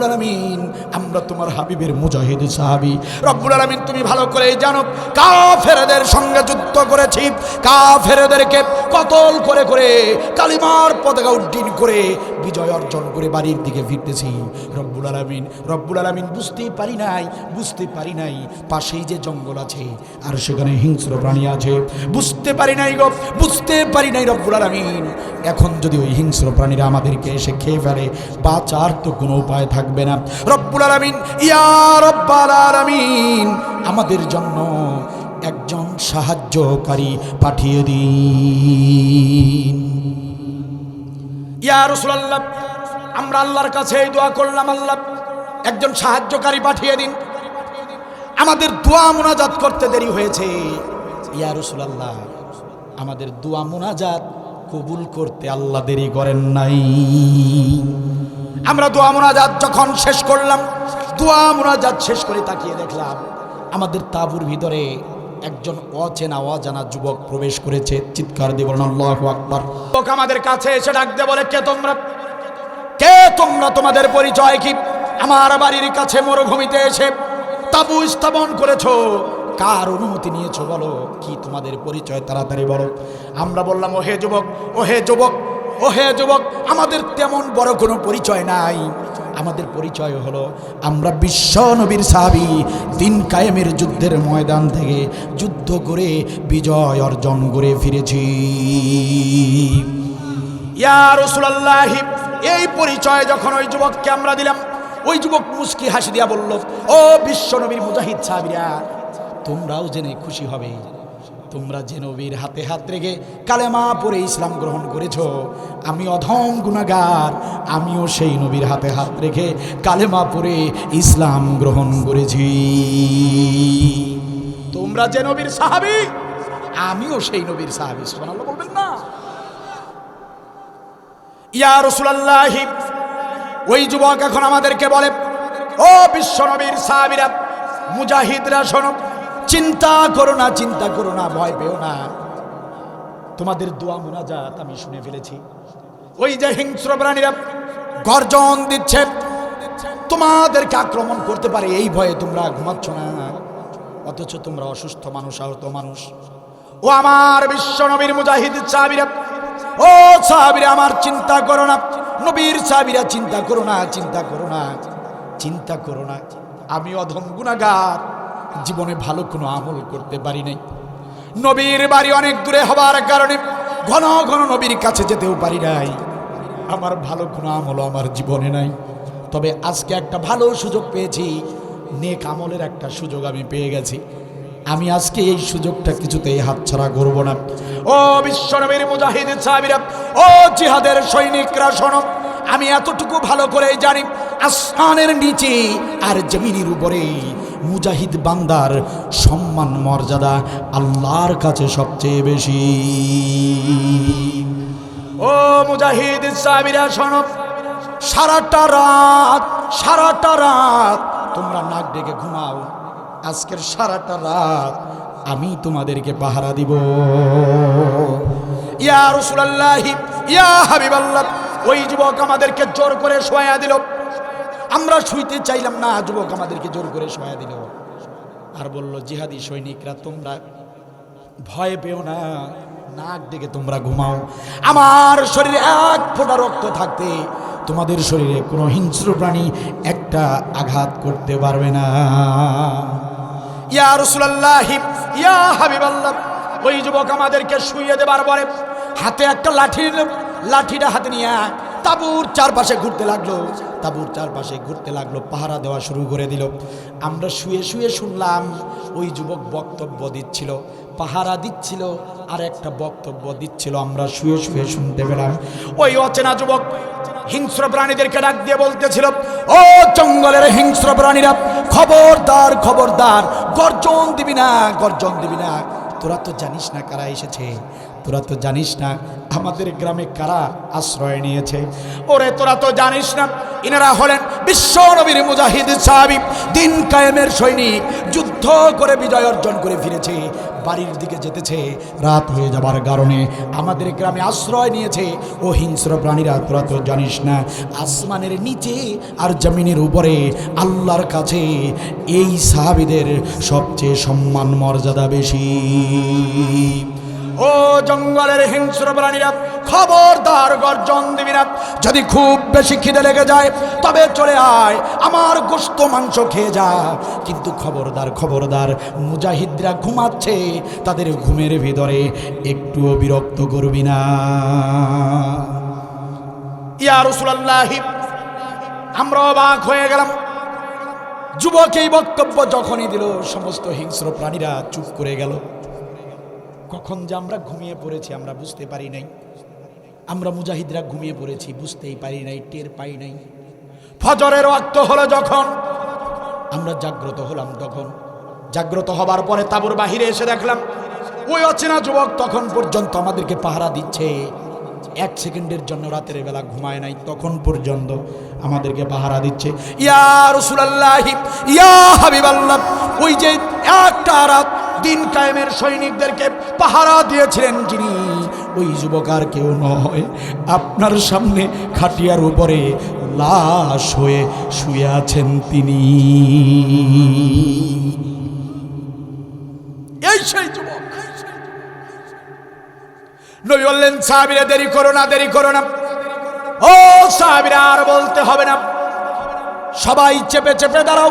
আলামিন, আমরা তোমার হাবিবের মুজাহিদ সাহাবী, রব্বুল আলামিন তুমি ভালো করেই জানো, কাফেরদের সঙ্গে যুদ্ধ করেছি, কাফেরদেরকে কতল করে করে কালিমার পতাকা উড্ডীন করে বিজয় অর্জন করে বাড়ির দিকে ফিরতেছি। রব্বুল আলামিন বুঝতে পারি নাই পাশেই যে জঙ্গল আছে আর সেখানে হিংস্র প্রাণী আছে, বুঝতে পারি নাই রব্বুল আলামিন। এখন যদি ওই হিংস্র প্রাণীরা আমাদেরকে এসে খেয়ে ফেলে, বাঁচার তো কোনো উপায় থাকবে না। রব্বুল আলামিন, ইয়া রব্বাল আলামিন, আমাদের জন্য একজন সাহায্যকারী পাঠিয়ে দিন। ইয়া রাসূলুল্লাহ, আমরা আল্লাহর কাছে এই দোয়া করলাম, আল্লাহ একজন সাহায্যকারী পাঠিয়ে দিন। আমাদের দোয়া মুনাজাত করতে দেরি হয়েছে। ইয়া রাসূলুল্লাহ, আমাদের দোয়া মুনাজাত কবুল করতে আল্লাহ দেরি করেন নাই। আমরা দোয়া মুনাজাত যখন শেষ করলাম, দোয়া মুনাজাত শেষ করে তাকিয়ে দেখলাম আমাদের তাঁবুর ভিতরে একজন অজানা যুবক প্রবেশ করেছে। চিৎকার দিয়ে বলেন আল্লাহু আকবার। লোক আমাদের কাছে এসে ডাক দিয়ে বলে, কে তোমরা, তোমাদের পরিচয় কি? আমার বাড়ির কাছে মরুভূমিতে এসে তাঁবু স্থাপন করেছো, কার অনুমতি নিয়েছো বলো, কি তোমাদের পরিচয় তাড়াতাড়ি বলো। আমরা বললাম, ওহে যুবক, আমাদের তেমন বড় কোনো পরিচয় নাই। আমাদের পরিচয় হলো আমরা বিশ্ব নবীর সাহাবী, দিন কায়েমের যুদ্ধের ময়দান থেকে যুদ্ধ করে বিজয় অর্জন করে ফিরেছি। ইয়া রাসূলুল্লাহ, এই পরিচয় যখন ওই যুবককে আমরা দিলাম, ওই যুবক মুস্কি হাসি দিয়া বলল, ও বিশ্ব নবীর মুজাহিদ সাহাবীরা, তোমরাও জেনে খুশি হবে, তোমরা যে নবীর হাতে হাত রেখে কালেমা পড়ে ইসলাম গ্রহণ করেছো, আমি অধম গুনাহগার, আমিও সেই নবীর হাতে হাত রেখে কালেমা পড়ে ইসলাম গ্রহণ করেছি। তোমরা যে নবীর সাহাবী, আমিও সেই নবীর সাহাবী। সুবহানাল্লাহ বলবেন না? ইয়া রাসূলুল্লাহ, ওই যুবক এখন আমাদেরকে বলে, ও বিশ্ব নবীর সাহাবীরা, মুজাহিদরা, শোনো, চিন্তা করো না, ভয় পেও না, তোমাদের দোয়া মুনাজাত আমি শুনে ফেলেছি। ওই যে হিংস্র প্রাণীরা গর্জন দিচ্ছে, তোমাদেরকে আক্রমণ করতে পারে, এই ভয়ে তোমরা ঘুমাচ্ছ না, অথচ তোমরা অসুস্থ মানুষ, আহত মানুষ। ও আমার বিশ্ব নবীর মুজাহিদ সাহাবীরা, ও সাহাবীরা, আমার চিন্তা করো না, নবীর সাহাবীরা, চিন্তা করো না, আমি অধম গুনাহগার, জীবনে ভালো কোনো আমল করতে পারি নাই। নবীর বাড়ি অনেক দূরে হওয়ার কারণে ঘন ঘন নবীর কাছে যেতেও পারি নাই। আমার ভালো কোনো আমল আমার জীবনে নাই। তবে আজকে একটা ভালো সুযোগ পেয়েছি, নেক আমলের একটা সুযোগ আমি পেয়ে গেছি। আমি আজকে এই সুযোগটা কিছুতেই হাতছাড়া করব না। ও বিশ্বনবীর মুজাহিদ সাহাবীরা, ও জিহাদের সৈনিকরা শোনো, আমি এতটুকু ভালো করেই জানি, আসমানের নিচে আর জমিনের উপরে মুজাহিদ বান্দার সম্মান মর্যাদা আল্লাহর কাছে সবচেয়ে বেশি। ও মুজাহিদ সাহাবীরা শোনো, সারাটা রাত তোমরা নাক ডেকে ঘুমাও। আজকের সারাটা রাত আমি তোমাদেরকে পাহারা দিব। ইয়া রাসূলুল্লাহ, ইয়া হাবিবাল্লাহ, ওই যুবক আমাদেরকে জোর করে শোয়া দিল। আমরা শুইতে চাইলাম না, যুবক আমাদেরকে জোর করে শোয়া দিল আর বলল, জিহাদি সৈনিকরা তোমরা ভয় পেও না, নাক ডেকে তোমরা ঘুমাও। আমার শরীরে এক ফোঁটা রক্ত থাকতে তোমাদের শরীরে কোনো হিংস্র প্রাণী একটা আঘাত করতে পারবে না। ইয়া রাসূলুল্লাহ, ইয়া হাবিবাল্লাহ, ওই যুবক আমাদেরকে শুইয়ে দেবার পরে হাতে একটা লাঠি নিল। লাঠিটা হাতে নিয়ে তাঁবুর চারপাশে ঘুরতে লাগলো, পাহারা দেওয়া শুরু করে দিল। আমরা শুয়ে শুয়ে শুনলাম ওই যুবক বক্তব্য দিচ্ছিল, পাহারা দিচ্ছিল আর একটা বক্তব্য দিচ্ছিল। আমরা শুয়ে শুয়ে শুনতে পেলাম। ওই অচেনা যুবক হিংস্র প্রাণীদেরকে ডাক দিয়ে বলতেছিল, ও জঙ্গলের হিংস্র প্রাণীরা, খবরদার খবরদার, গর্জন দিবি না। তোরা তো জানিস না কারা এসেছে, তোরা তো জানিস না আমাদের গ্রামে কারা আশ্রয় নিয়েছে। ওরে তোরা তো জানিস না ইনারা হলেন বিশ্ব নবীর মুজাহিদ সাহাবী, দিন কায়েমের সৈনিক, যুদ্ধ করে বিজয় অর্জন করে ফিরেছে, বাড়ির দিকে যেতেছে, রাত হয়ে যাবার কারণে আমাদের গ্রামে আশ্রয় নিয়েছে। ও হিংস্র প্রাণীরা, তোরা তো জানিস না আসমানের নিচে আর জমিনের উপরে আল্লাহর কাছে এই সাহাবীদের সবচেয়ে সম্মান মর্যাদা বেশি। ও জঙ্গলের হিংস্র প্রাণীরা, খবরদার গর্জন দিবি না। যদি খুব বেশি খিদে লেগে যায় তবে চলে আয়, আমার গোশত মাংস খেয়ে যা, কিন্তু খবরদার মুজাহিদরা ঘুমাচ্ছে, তাদের ঘুমের ভিতরে একটুও বিরক্ত করবি না। ইয়া রাসূলুল্লাহ, আমরা অবাক হয়ে গেলাম। যুবক এই বক্তব্য যখনই দিল, সমস্ত হিংস্র প্রাণীরা চুপ করে গেল। কখন যে আমরা ঘুমিয়ে পড়েছি আমরা বুঝতে পারি নাই। আমরা মুজাহিদরা ঘুমিয়ে পড়েছি বুঝতেই পারি নাই, টের পাই নাই। ফজরের ওয়াক্ত হলো যখন, আমরা জাগ্রত হলাম। তখন জাগ্রত হবার পরে তাঁবুর বাহিরে এসে দেখলাম ওই অচেনা যুবক তখন পর্যন্ত আমাদেরকে পাহারা দিচ্ছে। এক সেকেন্ডের জন্য রাতের বেলা ঘুমায় নাই, তখন পর্যন্ত আমাদেরকে পাহারা দিচ্ছে। ইয়া রাসূলুল্লাহ, ইয়া হাবিবাল্লাহ, ওই যে একটা রাত দিন কায়েমের সৈনিকদেরকে পাহারা দিয়েছিলেন যিনি, ওই যুবক আর কেউ নয়, আপনার সামনে খাটিয়ার উপরে লাশ হয়ে শুয়ে আছেন তিনি। এই সেই যুবক। নবী বললেন, সাহাবীরা দেরি করো না। ও সাহাবীরা, আর বলতে হবে না, সবাই চেপে চেপে দাঁড়াও,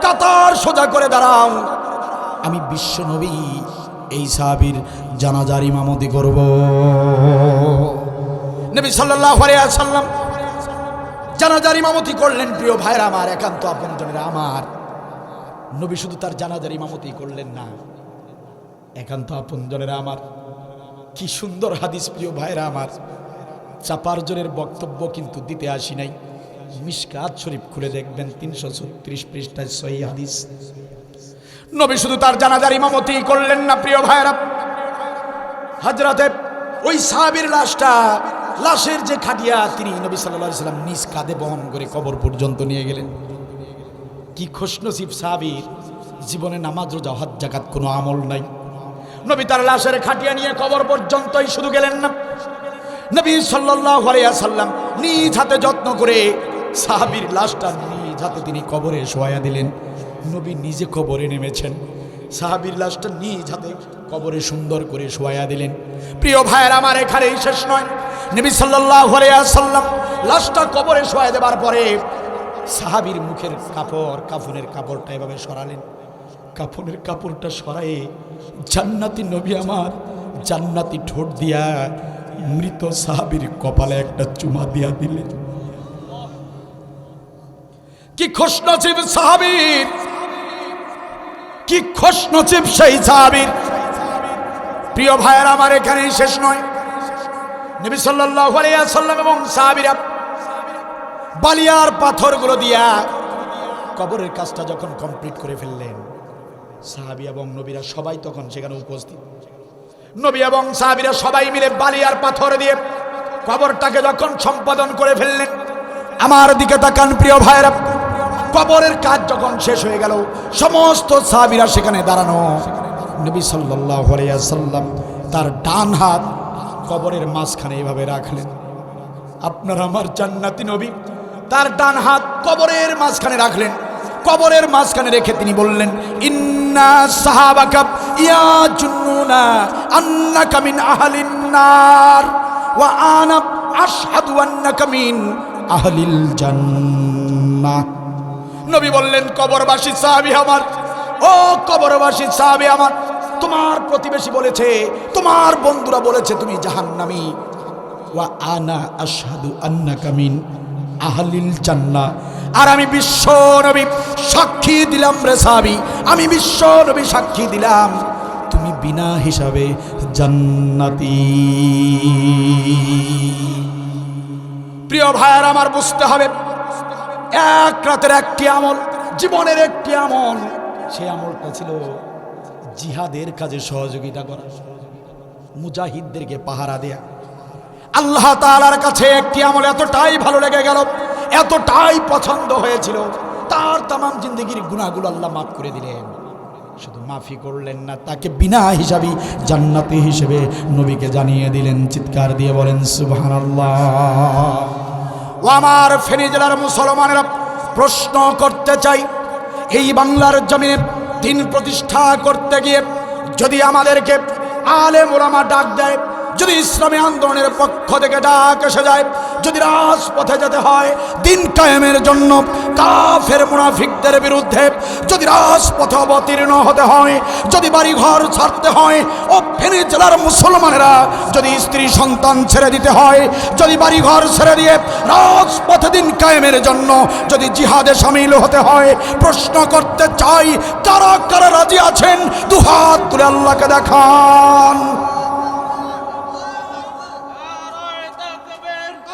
কাতার সোজা করে দাঁড়াও। আমি বিশ্ব নবী এই সাহাবীর জানাজার ইমামতি করব। নবী সাল্লাল্লাহু আলাইহি ওয়াসাল্লাম জানাজার ইমামতি করলেন। প্রিয় ভাইরা আমার, একান্ত আপনজনেরা আমার, নবী শুধু তার জানাজার ইমামতি করলেন না, একান্ত আপনজনেরা আমার, কি সুন্দর হাদিস প্রিয় ভাইরা আমার। চাপার জনের বক্তব্য কিন্তু দিতে আসি নাই। মিশকাত শরীফ খুলে দেখবেন 336 পৃষ্ঠায় সহিহ হাদিস। নবী শুধু তার জানাজার ইমামতি করলেন না প্রিয় ভাইরা, হযরতে ওই সাহাবীর লাশের যে খাটিয়া তিনি নবী সাল্লাল্লাহু আলাইহি সাল্লাম নিজ কাঁধে বহন করে কবর পর্যন্ত নিয়ে গেলেন। কি খুশনসিব সাহাবীর, জীবনে নামাজ রোজা হজ যাকাত কোনো আমল নাই। নবী তার লাশের খাটিয়া নিয়ে কবর পর্যন্তই শুধু গেলেন না, নবী সাল্লাল্লাহু আলাইহি ওয়াসাল্লাম নিজ হাতে যত্ন করে সাহাবীর লাশটা নিজ হাতে তিনি কবরে শোয়া দিলেন। নবী নিজে কবরে নেমেছেন, সাহাবীর লাশটা নিজ হাতে কবরে সুন্দর করে শোয়া দিলেন। প্রিয় ভাইয়ের আমার, এখানেই শেষ নয়। নবী সাল্লাল্লাহু আলাইহি ওয়াসাল্লাম লাশটা কবরে শোয়া দেবার পরে সাহাবীর মুখের কাফনের কাপড়টা এভাবে সরালেন। কাফনের কাপড়টা সরায়ে জান্নাতি নবী আমার জান্নাতি ঠোঁট দিয়া মৃত সাহাবীর কপালে একটা চুমা দিয়া দিলেন। কি খুশনসিব সাহাবীর, কি খুশনসিব সেই সাহাবীর। প্রিয় ভাইয়েরা আমার, এখানেই শেষ নয়। নবী সাল্লাল্লাহু আলাইহি ওয়াসাল্লাম এবং সাহাবীরা বালিয়ার পাথরগুলো দিয়া কবরের কাজটা যখন কমপ্লিট করে ফেললেন, সাহাবী এবং নবীরা সবাই তখন সেখানে উপস্থিত। নবী এবং সাহাবীরা সবাই মিলে বালিয়ার পাথর দিয়ে কবরটাকে যখন সম্পাদন করে ফেললেন, আমার দিকে তাকান প্রিয় ভাইরা, কবরের কাজ যখন শেষ হয়ে গেল, সমস্ত সাহাবীরা সেখানে দাঁড়ানো। নবী সাল্লাল্লাহু আলাইহি ওয়াসাল্লাম তার ডান হাত কবরের মাঝখানে এভাবে রাখলেন। আপনার আমার জান্নাতি নবী তার ডান হাত কবরের মাঝখানে রাখলেন। কবরের মাঝখানে রেখে তিনি বললেন, ইন্না সাহাবাকা ইয়াজুন্নুনা আন্নাকা মিন আহলিন নার ওয়া আনা আশহাদু আন্নাকা মিন আহলিল জান্নাহ। নবী বললেন, কবরবাসী সাহাবী আমার, ও কবরবাসী সাহাবী আমার, তোমার প্রতিবেশী বলেছে, তোমার বন্ধুরা বলেছে তুমি জাহান্নামী। ওয়া আনা আশহাদু আন্নাকা মিন আহলিল জান্নাহ, আর আমি বিশ্ব নবী সাক্ষী দিলাম রে সাহাবী, আমি বিশ্ব নবী সাক্ষী দিলাম তুমি বিনা হিসাবে জান্নাতি। প্রিয় ভাইয়ার আমার, বুঝতে হবে এক রাতের একটি আমল, জীবনের একটি আমল, সেই আমলটা ছিল জিহাদের কাজে সহযোগিতা করা, মুজাহিদদেরকে পাহারা দেয়া। আল্লাহ তাআলার কাছে একটি আমল এতটাই ভালো লেগে গেল, এতটাই পছন্দ হয়েছিল, তার তাম জিন্দগির গুনাহগুলো আল্লাহ মাফ করে দিলেন। শুধু মাফি করলেন না, তাকে বিনা হিসাবে জান্নাতি হিসেবে নবীকে জানিয়ে দিলেন। চিৎকার দিয়ে বলেন সুবহানাল্লাহ। ও আমার ফেনী জেলার মুসলমানেরা, প্রশ্ন করতে চাই, এই বাংলার জমিনে দিন প্রতিষ্ঠা করতে গিয়ে যদি আমাদেরকে আলেম ওলামা ডাক দেয়, যদি ইসলামী আন্দোলনের পক্ষ থেকে ডাক এসে যায়, যদি রাজপথে যেতে হয় দিন কায়েমের জন্য, কাফের মুনাফিকদের বিরুদ্ধে যদি রাজপথে অবতীর্ণ হতে হয়, যদি বাড়ি ঘর ছাড়তে হয়, ও ফেনী জেলার মুসলমানেরা যদি স্ত্রী সন্তান ছেড়ে দিতে হয়, যদি বাড়ি ঘর ছেড়ে দিয়ে রাজপথে দিন কায়েমের জন্য যদি জিহাদে শামিল হতে হয়, প্রশ্ন করতে চাই, কারা কারা রাজি আছেন? দুহাত তুলে আল্লাহকে দেখান।